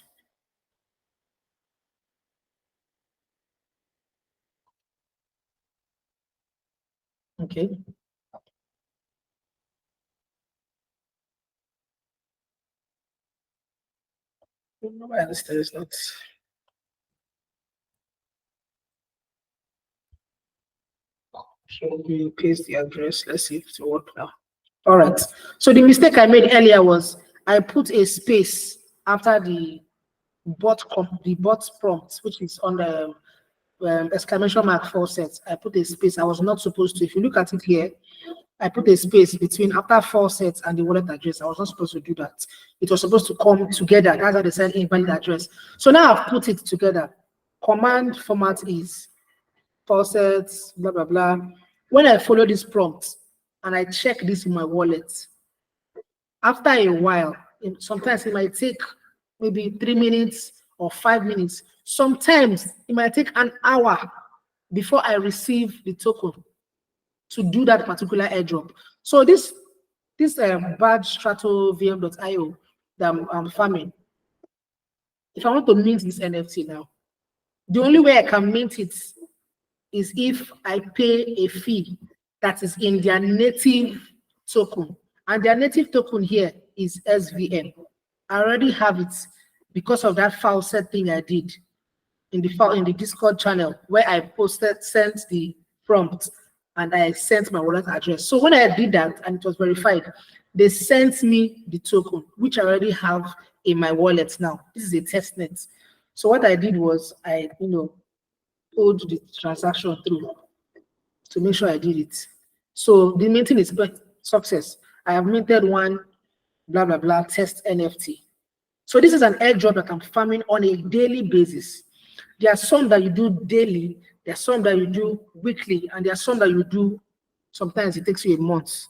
Okay. I understand it's not. So we paste the address. Let's see if it will work now. All right. So the mistake I made earlier was I put a space after the bot prompt, which is on the exclamation mark 4 sets. I put a space. I was not supposed to. If you look at it here, I put a space between after 4 sets and the wallet address. I was not supposed to do that. It was supposed to come together. That's how they said invalid address. So now I've put it together. Command format is 4 sets, blah, blah, blah. When I follow this prompt and I check this in my wallet, after a while, sometimes it might take maybe 3 minutes or 5 minutes. Sometimes it might take an hour before I receive the token to do that particular airdrop. So this badge stratovm.io that I'm farming, if I want to mint this NFT now, the only way I can mint it is if I pay a fee that is in their native token. And their native token here is SVM. I already have it because of that file set thing I did in the Discord channel where I sent the prompt and I sent my wallet address. So when I did that and it was verified, they sent me the token, which I already have in my wallet now. This is a test net. So what I did was I, pulled the transaction through to make sure I did it. So the minting is success. I have minted one, blah, blah, blah, test NFT. So this is an airdrop that I'm farming on a daily basis. There are some that you do daily, there are some that you do weekly, and there are some that you do, sometimes it takes you a month.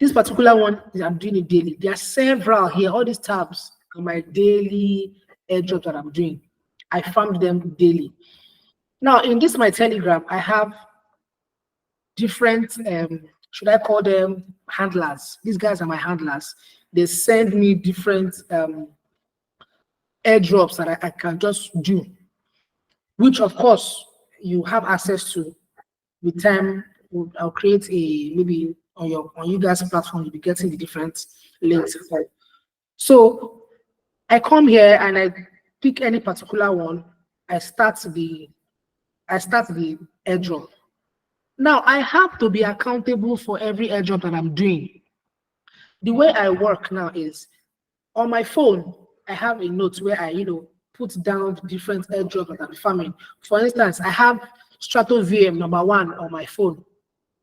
This particular one, I'm doing it daily. There are several here, all these tabs are my daily airdrop that I'm doing. I farmed them daily. Now, in this my Telegram, I have different, should I call them handlers? These guys are my handlers. They send me different airdrops that I can just do, which of course you have access to. With time, I'll create maybe on you guys' platform, you'll be getting the different links. Right? So I come here and I pick any particular one. I start the airdrop. Now I have to be accountable for every airdrop that I'm doing. The way I work now is on my phone, I have a note where I, put down different airdrops that I'm farming. For instance, I have Strato VM #1 on my phone.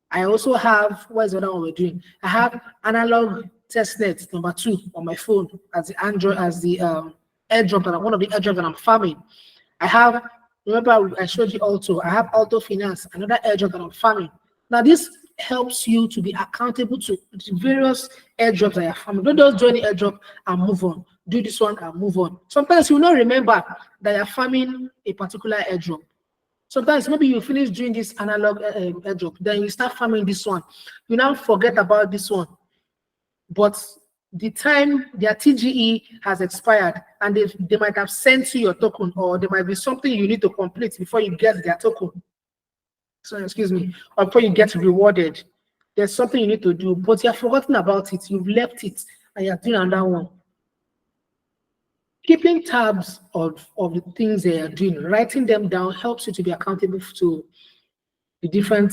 I also have, what is the other one we're doing? I have analog testnet #2 on my phone as the Android, as the airdrop that one of the airdrops that I'm farming. I have, remember I showed you also, I have Auto Finance, another airdrop that I'm farming. Now this helps you to be accountable to the various airdrops that you're farming. Don't just join the airdrop and move on. Do this one and move on. Sometimes you will not remember that you're farming a particular airdrop. Sometimes maybe you finish doing this analog airdrop, then you start farming this one. You now forget about this one. But the time their TGE has expired and they might have sent you your token, or there might be something you need to complete before you get their token. So excuse me, or before you get rewarded. There's something you need to do, but you've forgotten about it, you've left it, and you're doing another one. Keeping tabs of the things they are doing, writing them down helps you to be accountable to the different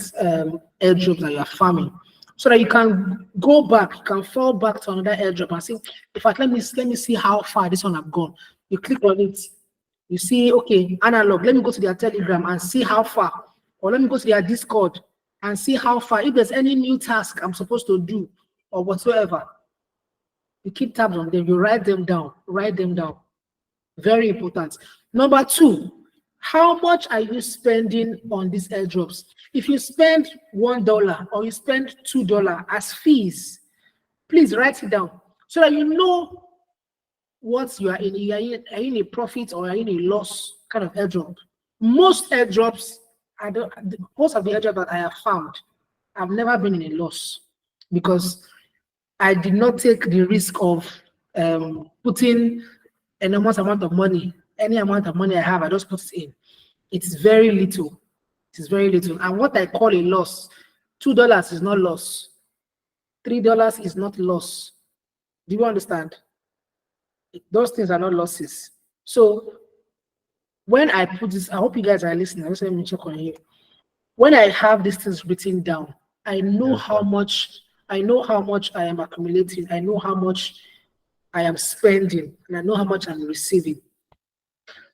airdrops that you're farming, so that you can go back, you can fall back to another airdrop and say, in fact, let me see how far this one have gone. You click on it, you see, okay, analog, let me go to their Telegram and see how far, or let me go to their Discord and see how far, if there's any new task I'm supposed to do or whatsoever. You keep tabs on them, you write them down, Very important. Number 2, how much are you spending on these airdrops? If you spend $1 or you spend $2 as fees, please write it down so that you know what you are in. Are you in a profit or are you in a loss kind of airdrop? Most airdrops, most of the airdrops that I have found, I've never been in a loss because I did not take the risk of putting an enormous amount of money. Any amount of money I have, I just put it in. It's very little. It is very little. And what I call a loss, $2 is not loss. $3 is not loss. Do you understand? Those things are not losses. So when I put this, I hope you guys are listening. Just let me check on here. When I have these things written down, I know how much I am accumulating. I know how much I am spending, and I know how much I'm receiving.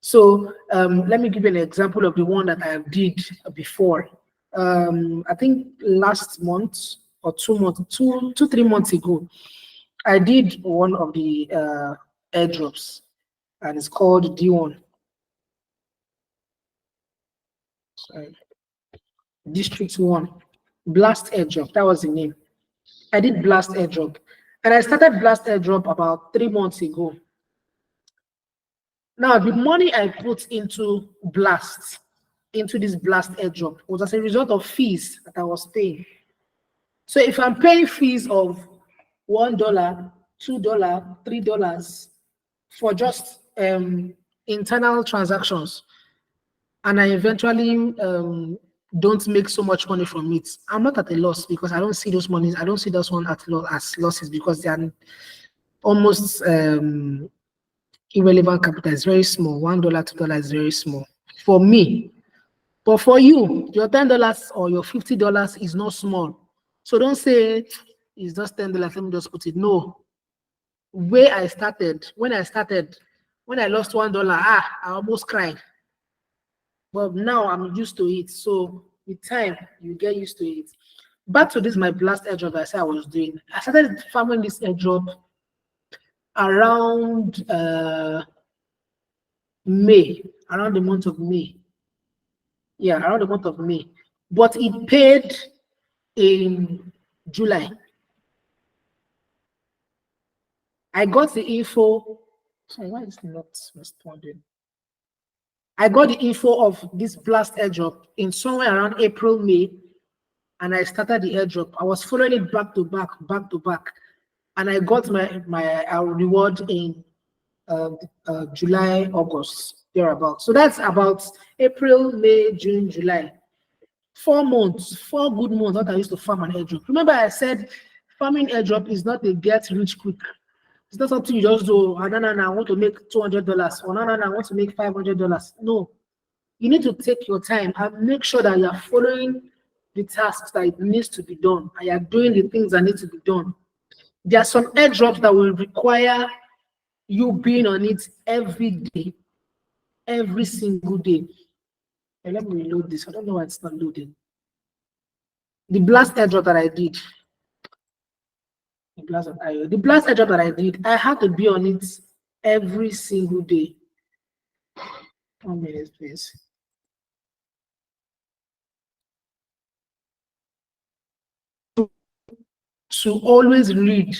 So let me give you an example of the one that I did before. I think last month or 3 months ago, I did one of the airdrops, and it's called D1. Sorry. District 1, Blast Airdrop, that was the name. I did Blast Airdrop, and I started Blast Airdrop about 3 months ago. Now, the money I put into this Blast Airdrop was as a result of fees that I was paying. So if I'm paying fees of $1, $2, $3 for just internal transactions, and I eventually don't make so much money from it, I'm not at a loss because I don't see those monies. I don't see those ones as losses because they are almost irrelevant capital. It's very small. $1, $2 is very small for me. But for you, your $10 or your $50 is not small. So don't say it's just $10. Let me just put it. No. When I lost $1, I almost cried. But now I'm used to it. So with time, you get used to it. Back to this, my Blast airdrop I said I was doing. I started farming this airdrop around May, around the month of May. Yeah, around the month of May. But it paid in July. I got the info. Sorry, why is it not responding? I got the info of this Blast airdrop in somewhere around April, May, and I started the airdrop. I was following it back to back, and I got my reward in July, August, thereabout. So that's about April, May, June, July. 4 months, 4 good months that I used to farm an airdrop. Remember, I said farming airdrop is not a get rich quick. It's not something you just do. I want to make $200, or I want to make $500. No, you need to take your time and make sure that you are following the tasks that it needs to be done, and you are doing the things that need to be done. There are some airdrops that will require you being on it every day, every single day. And let me reload this. I don't know why it's not loading. The blast airdrop that I did, the blast airdrop that I did, I had to be on it every single day. 1 minute, please. To always read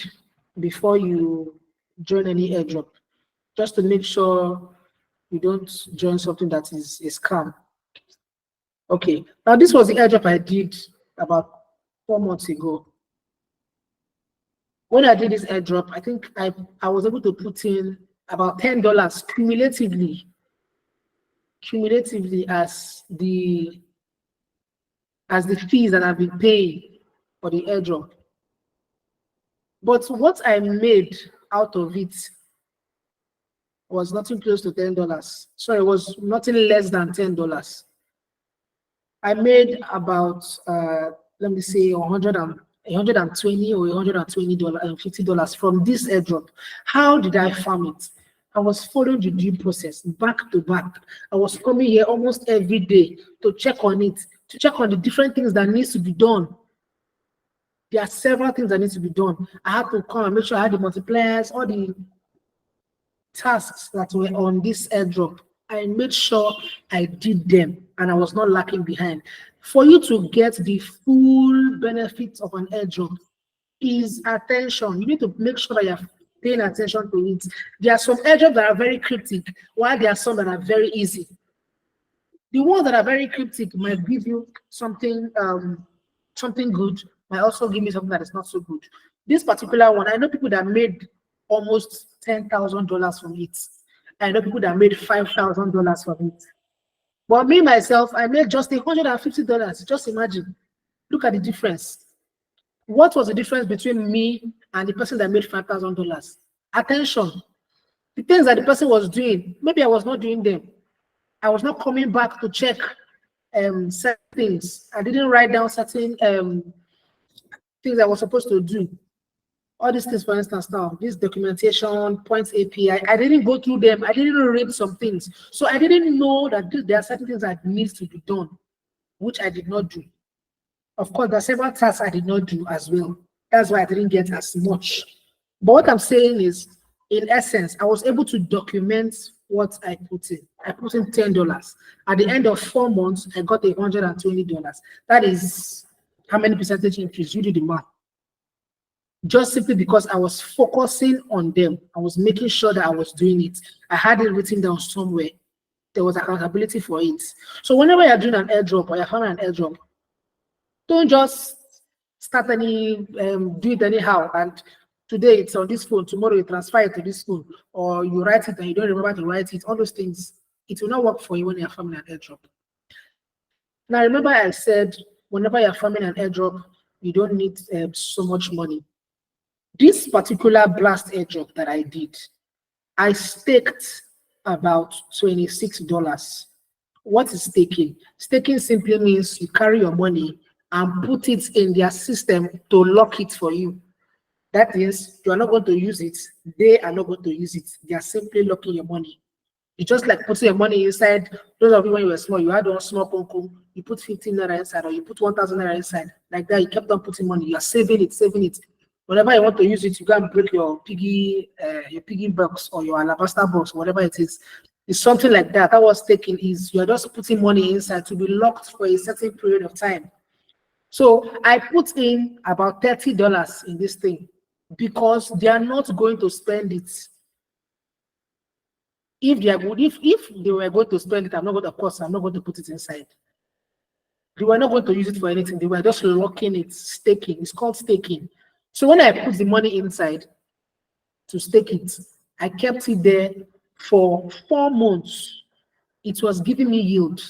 before you join any airdrop, just to make sure you don't join something that is a scam. Okay, now this was the airdrop I did about 4 months ago. When I did this airdrop, I think I was able to put in about $10 cumulatively as the fees that I've been paying for the airdrop. But what I made out of it was nothing close to $10. So it was nothing less than $10. I made about let me say $120 or $150 from this airdrop. How did I farm it? I was following the due process back to back. I was coming here almost every day to check on it, to check on the different things that needs to be done. There are several things that need to be done. I had to come and make sure I had the multipliers, all the tasks that were on this airdrop. I made sure I did them and I was not lacking behind. For you to get the full benefits of an airdrop is attention. You need to make sure that you're paying attention to it. There are some airdrops that are very cryptic, while there are some that are very easy. The ones that are very cryptic might give you something something good, might also give me something that is not so good. This particular one, I know people that made almost $10,000 from it. I know people that made $5,000 from it. But me, myself, I made just $150. Just imagine. Look at the difference. What was the difference between me and the person that made $5,000? Attention. The things that the person was doing, maybe I was not doing them. I was not coming back to check certain things. I didn't write down certain things I was supposed to do. All these things, for instance, now, this documentation, points API, I didn't go through them. I didn't read some things. So I didn't know that there are certain things that needs to be done, which I did not do. Of course, there are several tasks I did not do as well. That's why I didn't get as much. But what I'm saying is, in essence, I was able to document what I put in. I put in $10. At the end of 4 months, I got $120. That is how many percentage increase? You do the math. Just simply because I was focusing on them. I was making sure that I was doing it. I had it written down somewhere. There was accountability for it. So whenever you're doing an airdrop or you're farming an airdrop, don't just start do it anyhow. And today it's on this phone, tomorrow you transfer it to this phone, or you write it and you don't remember to write it. All those things, it will not work for you when you're farming an airdrop. Now, remember I said, whenever you're farming an airdrop, you don't need so much money. This particular blast airdrop that I did, I staked about $26. What is staking? Staking simply means you carry your money and put it in their system to lock it for you. That is, you are not going to use it. They are not going to use it. They are simply locking your money. It's just like putting your money inside. Those of you when you were small, you had one small conco, you put 15 naira inside, or you put 1,000 naira inside. Like that, you kept on putting money. You are saving it, saving it. Whenever you want to use it, you go and break your piggy box or your alabaster box, whatever it is. It's something like that. That was taking is you are just putting money inside to be locked for a certain period of time. So I put in about $30 in this thing because they are not going to spend it. If they are good, if they were going to spend it, I'm not going to, of course, I'm not going to put it inside. They were not going to use it for anything. They were just locking it, staking. It's called staking. So when I put the money inside to stake it, I kept it there for 4 months. It was giving me yield.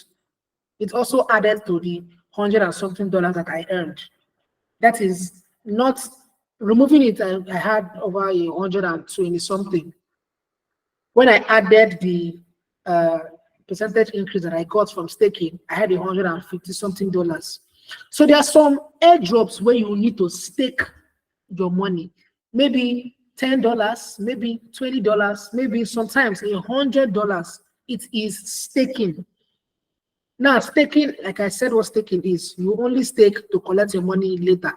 It also added to the hundred and something dollars that I earned. That is not removing it. I had over 120 something. When I added the percentage increase that I got from staking, I had 150 something dollars. So there are some airdrops where you need to stake your money, maybe $10, maybe $20, maybe sometimes $100. It is staking. Now, staking, like I said, what staking is, you only stake to collect your money later.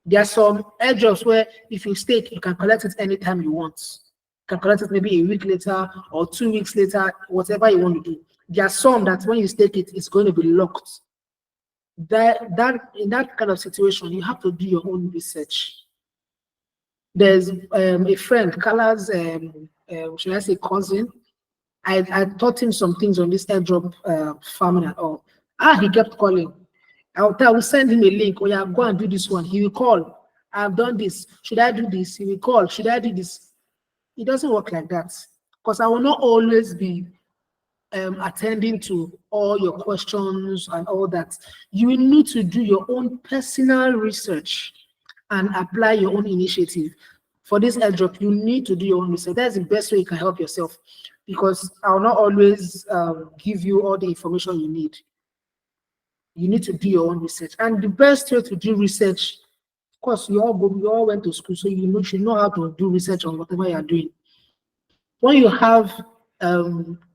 There are some airdrops where if you stake, you can collect it anytime you want. You can collect it maybe a week later or 2 weeks later, whatever you want to do. There are some that when you stake it, it's going to be locked. That in that kind of situation, you have to do your own research. There's a friend, Kala's, should I say cousin? I taught him some things on this airdrop farming and all. He kept calling. I will send him a link. Oh yeah, go and do this one. He will call. I've done this. Should I do this? He will call. Should I do this? It doesn't work like that. Because I will not always be attending to all your questions and all that. You will need to do your own personal research and apply your own initiative. For this airdrop, you need to do your own research. That's the best way you can help yourself, because I'll not always give you all the information you need. You need to do your own research. And the best way to do research, of course, you all went to school, so you should know how to do research on whatever you are doing. When you have a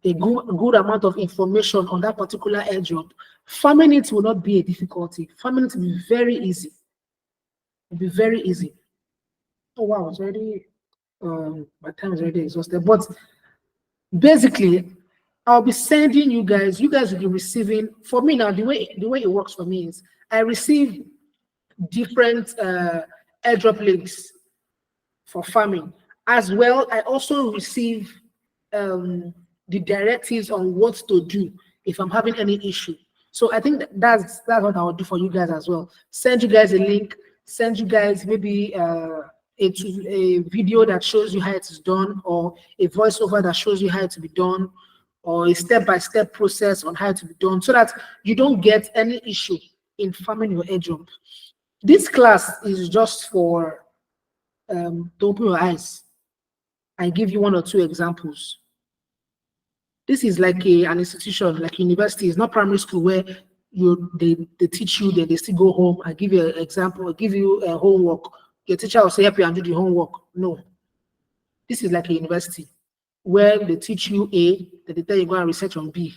good amount of information on that particular airdrop, farming it will not be a difficulty. Farming it will be very easy. It will be very easy. Oh wow, it's already my time is already exhausted. But basically, I'll be sending you guys will be receiving. For me now, the way it works for me is I receive different airdrop links for farming. As well, I also receive the directives on what to do if I'm having any issue. So I think that's what I will do for you guys as well. Send you guys a link, send you guys maybe a video that shows you how it is done, or a voiceover that shows you how it to be done, or a step-by-step process on how to be done, so that you don't get any issue in farming your airdrop. This class is just for to open your eyes. I give you 1 or 2 examples. This is like an institution, like university. It's not primary school where they teach you, then they still go home. I give you an example, I give you a homework. Your teacher will say, help you and do the homework. No. This is like a university where they teach you A, then they tell you go and research on B.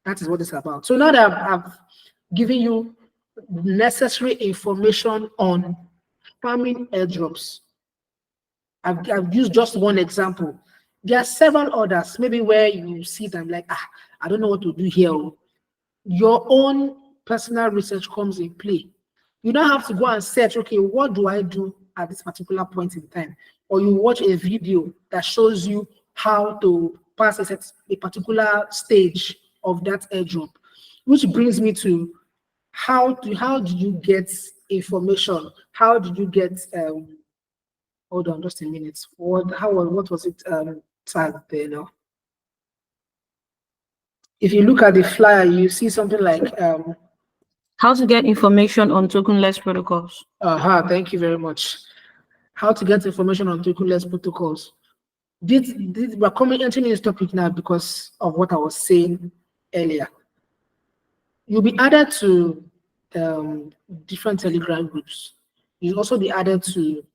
That is what it's about. So now that I've given you necessary information on farming airdrops, I've used just one example. There are several others, maybe where you see them like, I don't know what to do here. Your own personal research comes in play. You don't have to go and search, okay, what do I do at this particular point in time? Or you watch a video that shows you how to pass a particular stage of that airdrop. Which brings me to how did you get information? How did you get hold on just a minute. What was it tagged there now? If you look at the flyer, you see something like How to get information on tokenless protocols. Thank you very much. How to get information on tokenless protocols. We're entering this topic now because of what I was saying earlier. You'll be added to different Telegram groups. You'll also be added to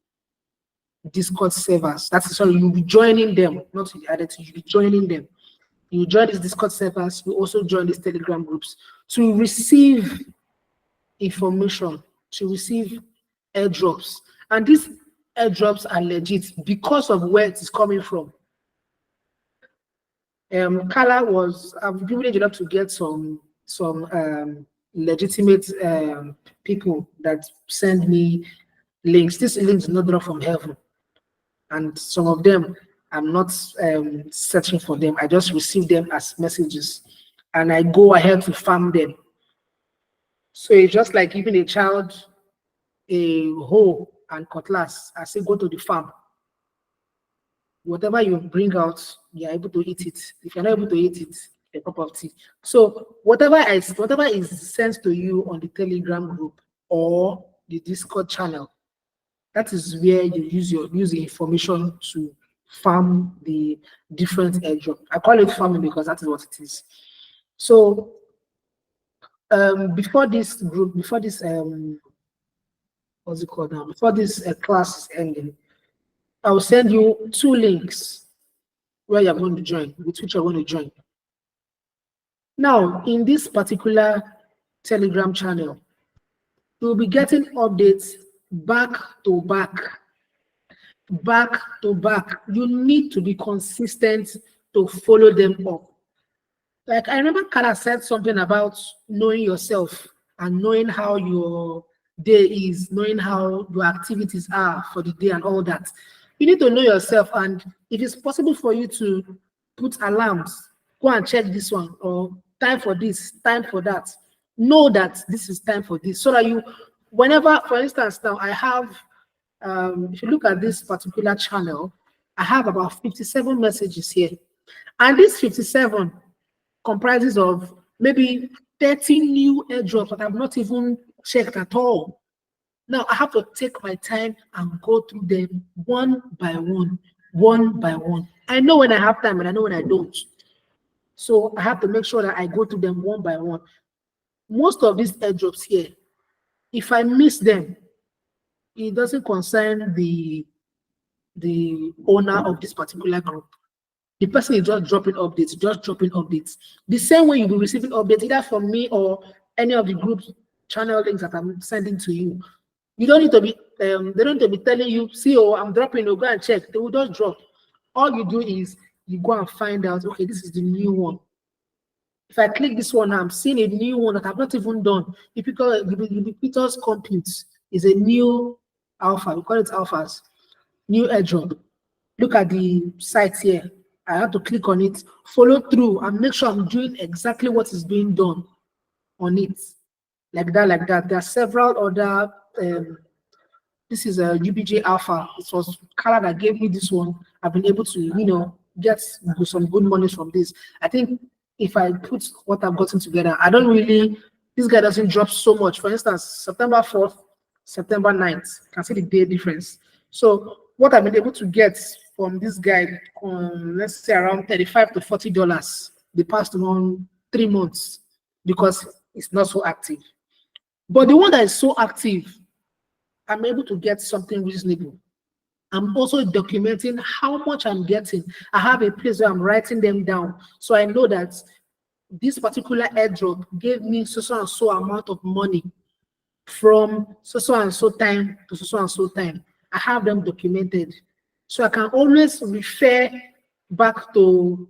Discord servers. You'll be joining them, not to be added to, you'll be joining them. You join these Discord servers, you also join these Telegram groups to receive information, to receive airdrops. And these airdrops are legit because of where it is coming from. I'm privileged enough to get some legitimate people that send me links. These links are not drop from heaven. And some of them, I'm not searching for them. I just receive them as messages and I go ahead to farm them. So it's just like giving a child a hoe and cutlass. I say, go to the farm. Whatever you bring out, you're able to eat it. If you're not able to eat it, a cup of tea. So whatever is sent to you on the Telegram group or the Discord channel, that is where you use the information to farm the different airdrop. I call it farming because that is what it is. So before this group, before this what's it called now? Before this class is ending, I will send you 2 links where you're going to join, with which you're going to join. Now, in this particular Telegram channel, you'll be getting updates back to back. You need to be consistent to follow them up. Like I remember Kala said something about knowing yourself and knowing how your day is, knowing how your activities are for the day and all that. You need to know yourself, and if it's possible for you to put alarms, go and check this one, or time for this, time for that. Know that this is time for this, so that you, whenever, for instance, now I have, if you look at this particular channel, I have about 57 messages here, and this 57 comprises of maybe 30 new airdrops that I've not even checked at all. Now I have to take my time and go through them one by one. I know when I have time and I know when I don't. So I have to make sure that I go through them one by one. Most of these airdrops here, if I miss them, it doesn't concern the owner of this particular group. The person is just dropping updates, The same way you'll be receiving updates either from me or any of the group channel links that I'm sending to you. You don't need to be, they don't need to be telling you, see, oh, I'm dropping, go and check. They will just drop. All you do is you go and find out, okay, this is the new one. If I click this one, I'm seeing a new one that I've not even done. Ubiquitous Compute is a new alpha. We call it alphas. New airdrop. Look at the site here. I have to click on it, follow through, and make sure I'm doing exactly what is being done on it. Like that. There are several other. This is a UBJ alpha. It was Kala that gave me this one. I've been able to, get some good money from this. I think if I put what I've gotten together, this guy doesn't drop so much. For instance, September 4th, September 9th, you can see the day difference. So what I've been able to get from this guy, let's say around $35 to $40 the past 3 months, because it's not so active. But the one that is so active, I'm able to get something reasonable. I'm also documenting how much I'm getting. I have a place where I'm writing them down, so I know that this particular airdrop gave me so and so amount of money from so and so time to so and so time. I have them documented, so I can always refer back to,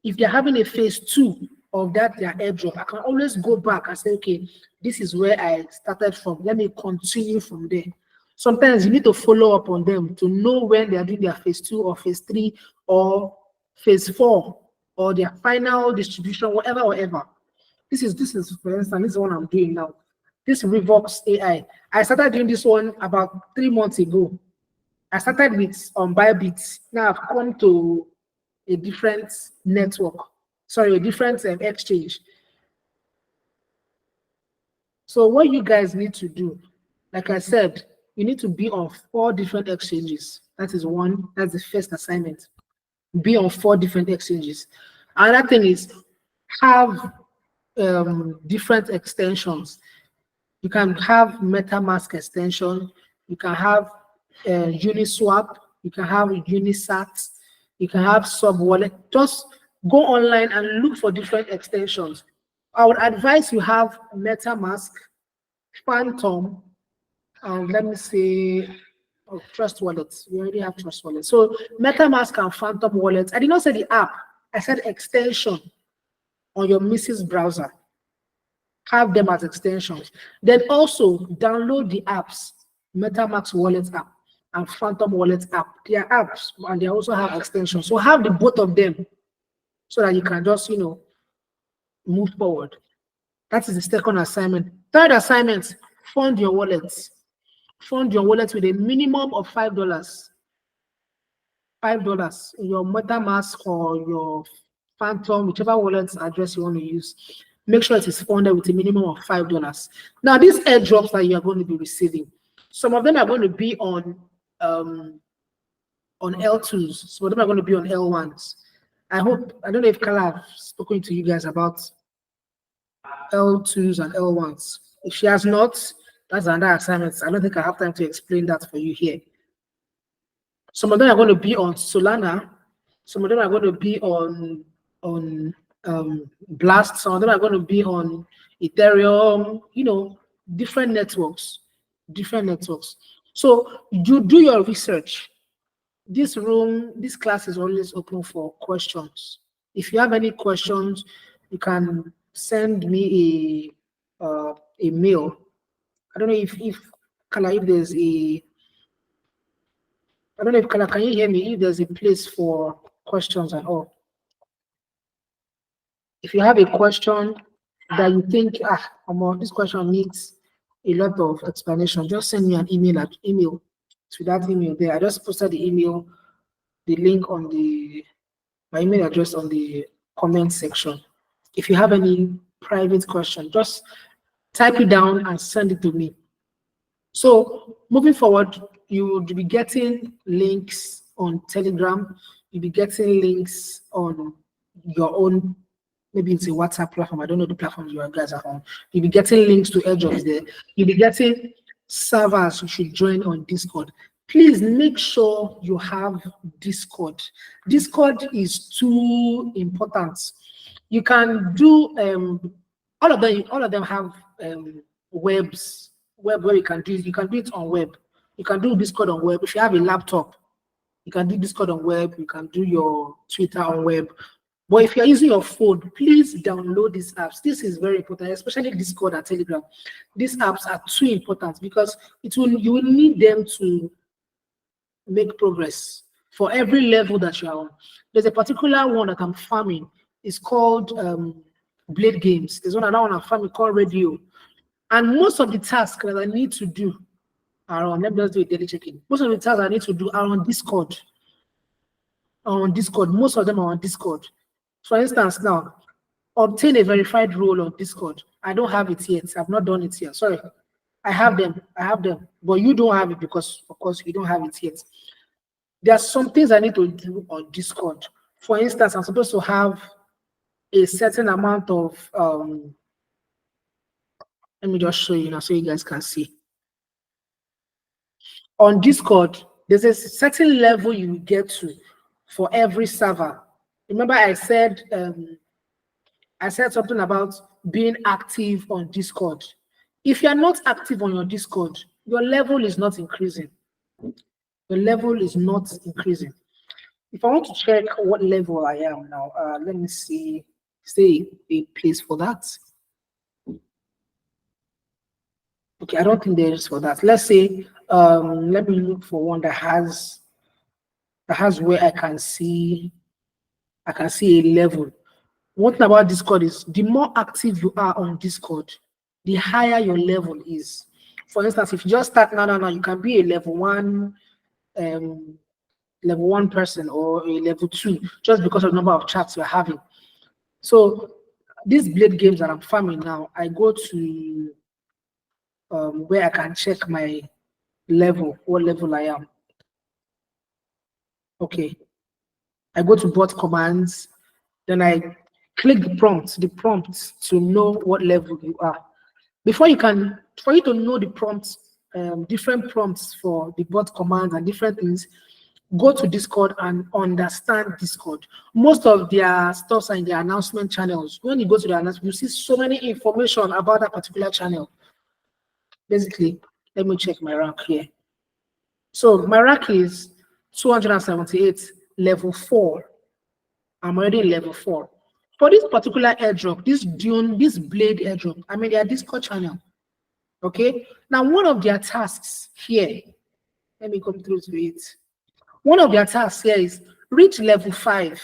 if they're having a phase 2 of their airdrop, I can always go back and say, okay, this is where I started from. Let me continue from there. Sometimes you need to follow up on them to know when they are doing their phase 2 or phase 3 or phase 4 or their final distribution, whatever. This is for instance, this is what I'm doing now. This Revox AI. I started doing this one about 3 months ago. I started with Bybit. Now I've come to a different network. Sorry, a different exchange. So what you guys need to do, like I said, you need to be on 4 different exchanges. That is one. That's the first assignment. Be on 4 different exchanges. Another thing is have different extensions. You can have MetaMask extension. You can have Uniswap. You can have Unisat. You can have Subwallet. Just go online and look for different extensions. I would advise you have MetaMask, Phantom, let me say, Trust Wallet. We already have Trust Wallet. So MetaMask and Phantom Wallet. I did not say the app. I said extension on your Mrs. browser. Have them as extensions. Then also download the apps, MetaMask Wallet app and Phantom Wallet app. They are apps and they also have extensions. So have the both of them so that you can just, move forward. That is the second assignment. Third assignment, fund your wallets. Fund your wallet with a minimum of $5. $5 in your MetaMask or your Phantom, whichever wallet address you want to use. Make sure it is funded with a minimum of $5. Now, these airdrops that you are going to be receiving, some of them are going to be on L2s, some of them are going to be on L1s. I don't know if Kala have spoken to you guys about L2s and L1s. If she has not, that's another assignment. I don't think I have time to explain that for you here. Some of them are going to be on Solana. Some of them are going to be on Blast. Some of them are going to be on Ethereum. Different networks. So you do your research. This class is always open for questions. If you have any questions, you can send me a mail. I don't know if Kala, if there's a I don't know if Kala, can you hear me? If there's a place for questions at all. If you have a question that you think, this question needs a lot of explanation, just send me an email to that email there. I just posted the link on my email address on the comment section. If you have any private question, just type it down and send it to me. So moving forward, you will be getting links on Telegram. You'll be getting links on your own, maybe it's a WhatsApp platform. I don't know the platforms you guys are on. You'll be getting links to Airdrops there. You'll be getting servers you should join on Discord. Please make sure you have Discord. Discord is too important. You can do all of them have web where you can do it on web. You can do Discord on web. If you have a laptop, you can do Discord on web. You can do your Twitter on web. But if you're using your phone, please download these apps. This is very important, especially Discord and Telegram. These apps are too important because you will need them to make progress for every level that you are on. There's a particular one that I'm farming. It's called Blade Games. There's another one I'm farming called Radio. And most of the tasks that I need to do are on, let me just do a daily check-in. Most of the tasks I need to do are on Discord. Most of them are on Discord. For instance, now, obtain a verified role on Discord. I don't have it yet. I've not done it yet. Sorry. I have them. But you don't have it because, of course, you don't have it yet. There are some things I need to do on Discord. For instance, I'm supposed to have a certain amount of, let me just show you now so you guys can see. On Discord, there's a certain level you get to for every server. Remember I said something about being active on Discord. If you are not active on your Discord, your level is not increasing. The level is not increasing. If I want to check what level I am now, let me see, say a place for that. Okay, I don't think there is for that. Let's say, let me look for one that has where I can see a level. One thing about Discord is the more active you are on Discord, the higher your level is. For instance, if you just start now, you can be a level 1 person or a level 2 just because of the number of chats you're having. So these Blade Games that I'm farming now, I go to where I can check my level, what level I am. Okay, I go to bot commands, then I click the prompt to know what level you are. For you to know the prompts, different prompts for the bot commands and different things, go to Discord and understand Discord. Most of their stuff are in their announcement channels. When you go to the announcement, you see so many information about that particular channel. Basically, let me check my rank here. So my rank is 278, level 4. I'm already level 4. For this particular airdrop, this Blade airdrop, I'm in their Discord channel. Okay. Now, one of their tasks here, let me come through to it. One of their tasks here is reach level 5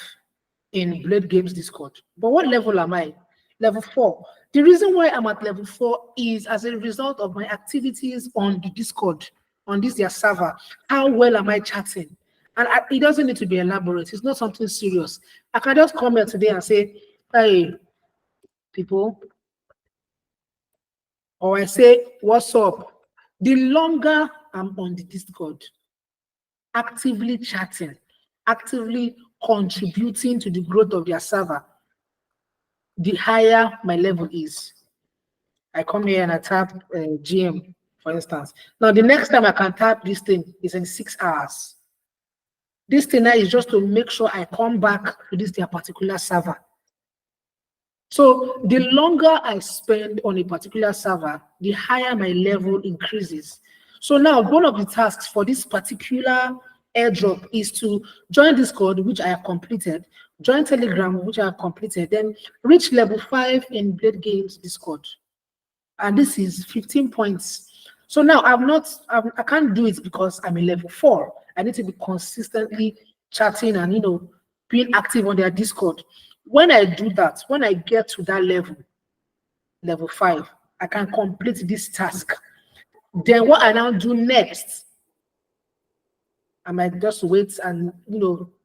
in Blade Games Discord. But what level am I? Level 4. The reason why I'm at level 4 is as a result of my activities on the Discord, on their server. How well am I chatting? And it doesn't need to be elaborate. It's not something serious. I can just come here today and say, hey, people, or I say, what's up? The longer I'm on the Discord, actively chatting, actively contributing to the growth of their server, the higher my level is. I come here and I tap GM, for instance. Now, the next time I can tap this thing is in 6 hours. This thing now is just to make sure I come back to this their particular server. So the longer I spend on a particular server, the higher my level increases. So now one of the tasks for this particular airdrop is to join Discord, which I have completed, join Telegram, which I have completed, then reach level 5 in Blade Games Discord. And this is 15 points. So now I can't do it because I'm in level 4. I need to be consistently chatting and, being active on their Discord. When I do that, when I get to that level 5, I can complete this task. Then what I now do next, I might just wait and,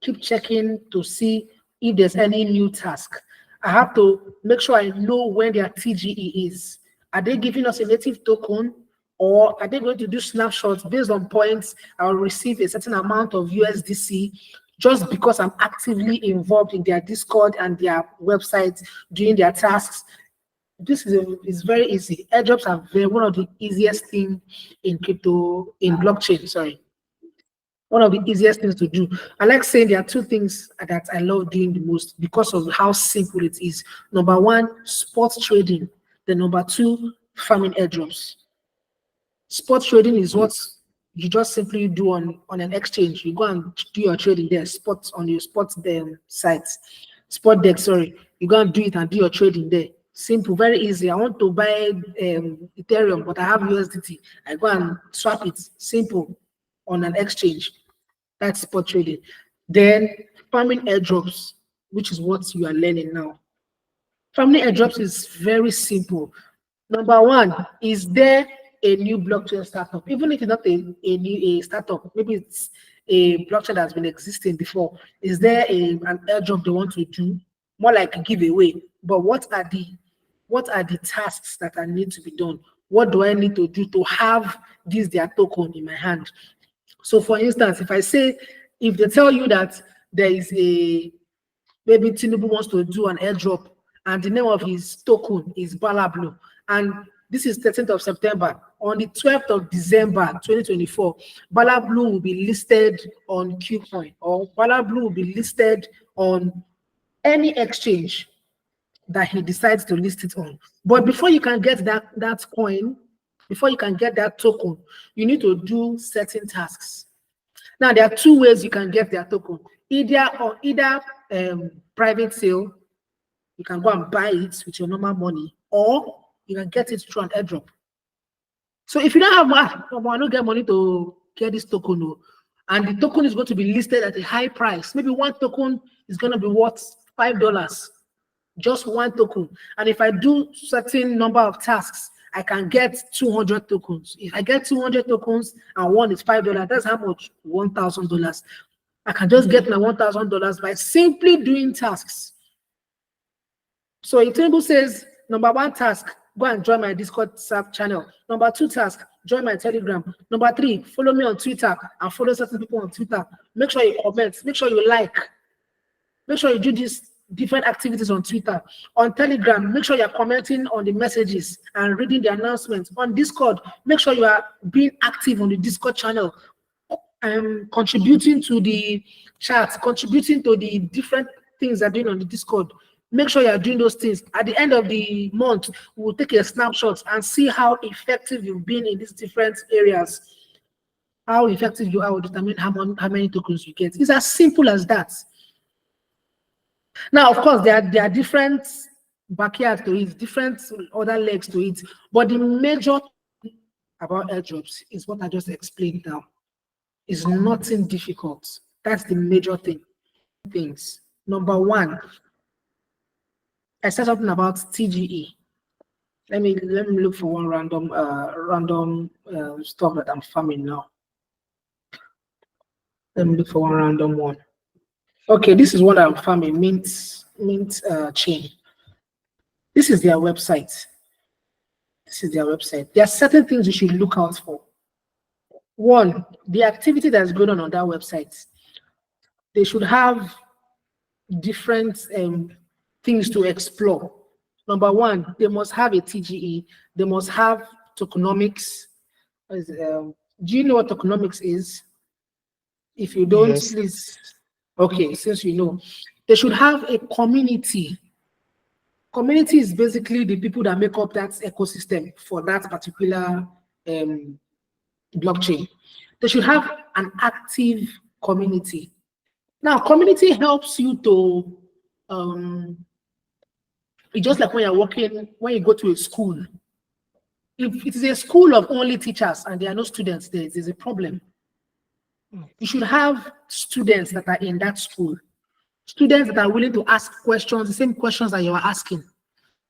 keep checking to see if there's any new task. I have to make sure I know when their TGE is. Are they giving us a native token, or are they going to do snapshots based on points? I'll receive a certain amount of USDC just because I'm actively involved in their Discord and their website doing their tasks. This is very easy. Airdrops are one of the easiest things in blockchain, sorry. One of the easiest things to do. I like saying there are two things that I love doing the most because of how simple it is. Number one, spot trading. Then number two, farming airdrops. Spot trading is what you just simply do on an exchange. You go and do your trading there, spot on your spot sites, spot deck, sorry. You go and do it and do your trading there. Simple, very easy. I want to buy Ethereum, but I have USDT. I go and swap it. Simple on an exchange. That's spot trading. Then farming airdrops, which is what you are learning now. Farming airdrops is very simple. Number one, is there a new blockchain startup? Even if it's not a new startup, maybe it's a blockchain that's been existing before. Is there an airdrop they want to do? More like a giveaway. But what are the tasks that I need to be done? What do I need to do to have their token in my hand? So for instance, if they tell you that there is maybe Tinubu wants to do an airdrop and the name of his token is Balablu, and this is 13th of September. On the 12th of December 2024, Balablu will be listed on Qcoin, or Balablu will be listed on any exchange that he decides to list it on. But before you can get that coin, before you can get that token, you need to do certain tasks. Now, there are two ways you can get their token. Either private sale, you can go and buy it with your normal money, or you can get it through an airdrop. So if you don't have money, I don't get money to get this token, and the token is going to be listed at a high price. Maybe one token is going to be worth $5, just one token. And if I do certain number of tasks, I can get 200 tokens. If I get 200 tokens and one is $5, that's how much? $1,000. I can just get my $1,000 by simply doing tasks. So if Tinubu says, number one task, go and join my Discord channel. Number two task, join my Telegram. Number three, follow me on Twitter and follow certain people on Twitter. Make sure you comment. Make sure you like. Make sure you do these different activities on Twitter. On Telegram, make sure you're commenting on the messages and reading the announcements. On Discord, make sure you are being active on the Discord channel, contributing to the chats, contributing to the different things they're doing on the Discord. Make sure you're doing those things. At the end of the month, we'll take a snapshot and see how effective you've been in these different areas. How effective you are will determine how many tokens you get. It's as simple as that. Now, of course, there are different backyards to it, different other legs to it, but the major thing about airdrops is what I just explained now. It's nothing difficult. That's the major things. Number one, I said something about TGE. Let me look for one random stuff that I'm farming now. Let me look for one random one. Okay, this is what I'm farming, Mint chain. This is their website. This is their website. There are certain things you should look out for. One, the activity that's going on that website. They should have different things to explore. Number one, they must have a TGE. They must have tokenomics. Do you know what tokenomics is? If you don't, Yes. please. Okay, since you know, they should have a community. Community is basically the people that make up that ecosystem for that particular blockchain. They should have an active community. Now, community helps you to, it's just like when you're working, when you go to a school. If it is a school of only teachers and there are no students, there's a problem. You should have students that are in that school, students that are willing to ask questions, the same questions that you are asking.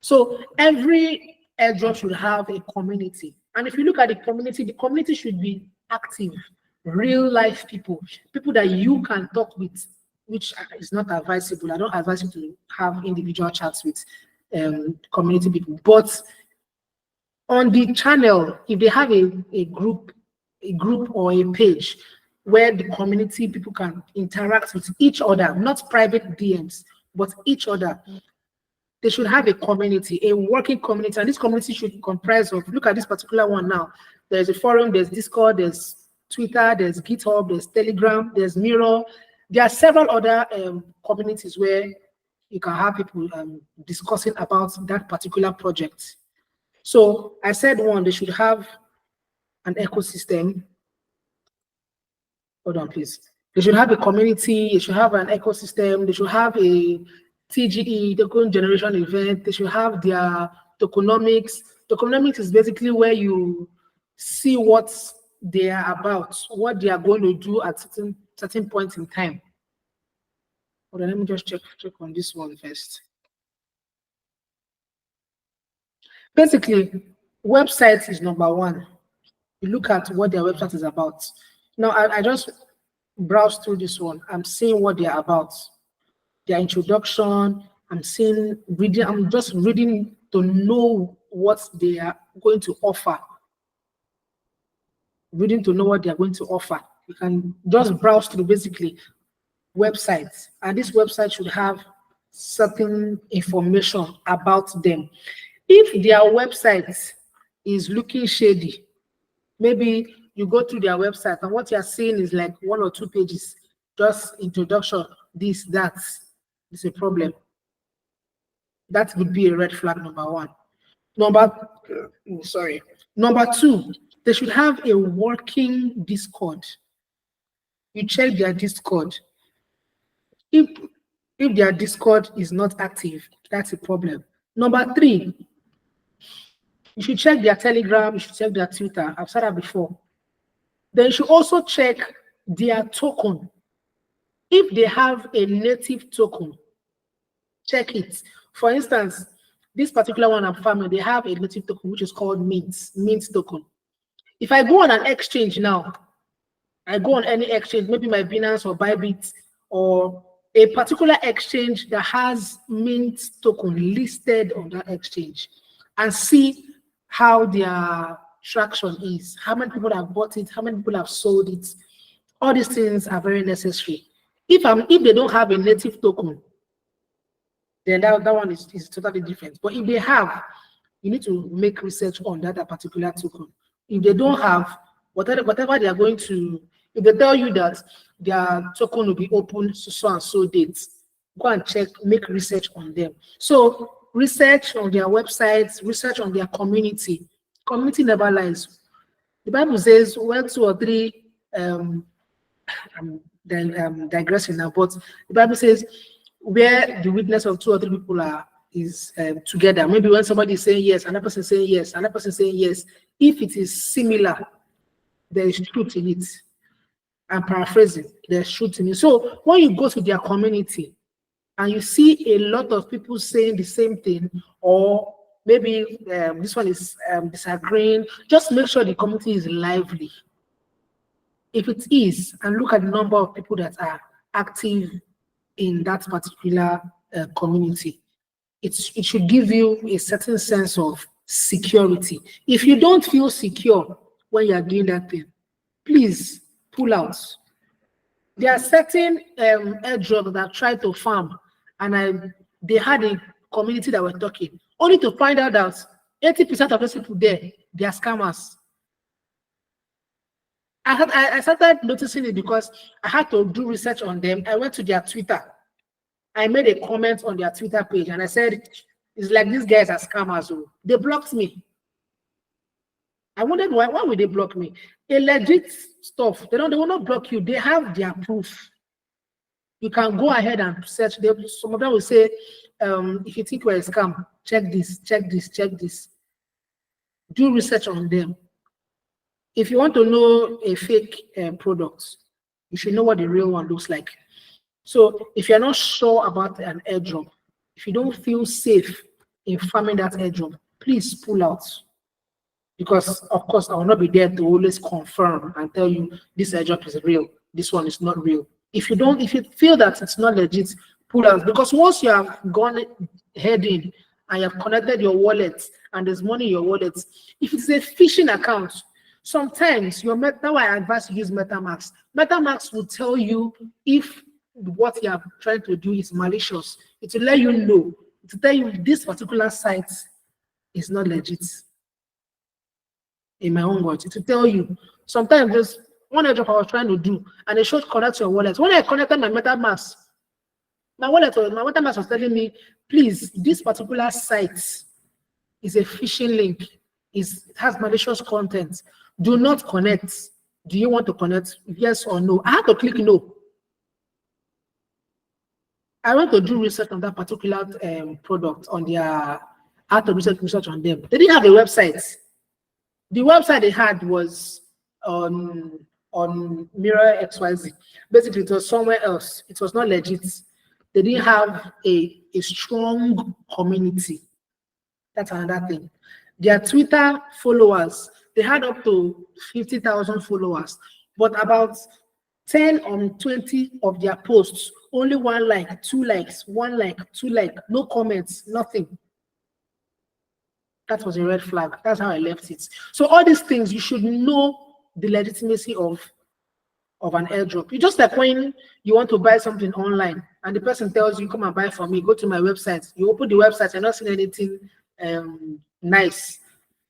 So every airdrop should have a community. And if you look at the community should be active, real life people, people that you can talk with, which is not advisable. I don't advise you to have individual chats with community people. But on the channel, if they have a group or a page where the community people can interact with each other, not private DMs, but each other, they should have a community, a working community, and this community should comprise of, look at this particular one now. There's a forum, there's Discord, there's Twitter, there's GitHub, there's Telegram, there's Miro. There are several other communities where you can have people discussing about that particular project. So I said one, they should have an ecosystem. Hold on, please. They should have a community, they should have an ecosystem, they should have a TGE, token generation event, they should have their tokenomics. Tokenomics is basically where you see what they are about, what they are going to do at certain points in time. Hold on, let me just check on this one first. Basically, website is number one. You look at what their website is about. Now, I just browsed through this one. I'm seeing what they're about. Their introduction. I'm just reading to know what they are going to offer. Reading to know what they are going to offer. You can just browse through basically websites, and this website should have certain information about them. If their website is looking shady, maybe you go to their website and what you're seeing is like 1 or 2 pages, just introduction, this, that. It's a problem. That would be a red flag, number one. Number two, they should have a working Discord. You check their Discord. If their Discord is not active, that's a problem. Number three, you should check their Telegram, you should check their Twitter. I've said that before. Then you should also check their token. If they have a native token, check it. For instance, this particular one I'm farming, they have a native token which is called Mint token. If I go on an exchange now, I go on any exchange, maybe my Binance or Bybit or a particular exchange that has Mint token listed on that exchange, and see how their traction is, how many people have bought it, how many people have sold it. All these things are very necessary. If they don't have a native token, then that one is totally different. But if they have, you need to make research on that particular token. If they don't have, whatever they are going to, if they tell you that their token will be open so and so dates, go and check, make research on them. So research on their websites, research on their community. Community never lies. The Bible says when 2 or 3, then digressing now, but the Bible says where the witness of 2 or 3 people is together. Maybe when somebody is saying yes, another person saying yes, another person saying yes. If it is similar, there is truth in it. I'm paraphrasing, there's truth in it. So when you go to their community and you see a lot of people saying the same thing, or maybe this one is disagreeing, just make sure the community is lively. If it is, and look at the number of people that are active in that particular community, it should give you a certain sense of security. If you don't feel secure when you are doing that thing, please pull out. There are certain airdrops that try to farm, and they had a community that were talking, only to find out that 80% of those people there, they are scammers. I started noticing it because I had to do research on them. I went to their Twitter. I made a comment on their Twitter page, and I said, it's like these guys are scammers. Oh. They blocked me. I wondered why would they block me? A legit stuff, they will not block you. They have their proof. You can go ahead and search. Some of them will say, if you think we're a scam, check this, check this, check this. Do research on them. If you want to know a fake product, you should know what the real one looks like. So if you're not sure about an airdrop, if you don't feel safe in farming that airdrop, please pull out. Because of course I will not be there to always confirm and tell you this airdrop is real, this one is not real. If you feel that it's not legit, pull out. Because once you have gone head in and you have connected your wallet and there's money in your wallet, if it's a phishing account, sometimes that's why I advise you use MetaMask. MetaMask will tell you if what you are trying to do is malicious. It will let you know. It will tell you this particular site is not legit. In my own words, it will tell you. Sometimes there's one airdrop I was trying to do, and it showed connect your wallet. When I connected my MetaMask, my MetaMask was telling me, please, this particular site is a phishing link. It has malicious content. Do not connect. Do you want to connect? Yes or no? I had to click no. I went to do research on that particular product on their. I had to research on them. They didn't have a website. The website they had was on Mirror XYZ. Basically, it was somewhere else. It was not legit. They didn't have a strong community. That's another thing. Their Twitter followers, they had up to 50,000 followers, but about 10 or 20 of their posts, only 1 like, 2 likes, 1 like, 2 like, no comments, nothing. That was a red flag. That's how I left it. So all these things, you should know the legitimacy of an airdrop. It's just like when you want to buy something online and the person tells you, come and buy from me, go to my website. You open the website, you're not seeing anything nice.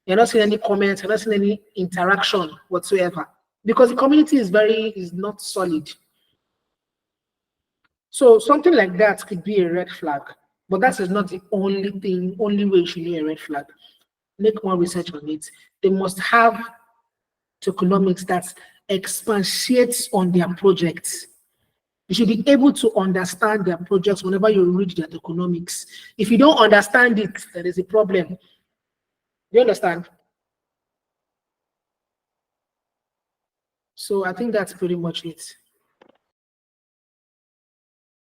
You're not seeing any comments, you're not seeing any interaction whatsoever. Because the community is not solid. So something like that could be a red flag. But that is not the only way you should know a red flag. Make more research on it. They must have tokenomics that expatiates on their projects. You should be able to understand their projects whenever you read their tokenomics. If you don't understand it, there is a problem. Do you understand? So I think that's pretty much it.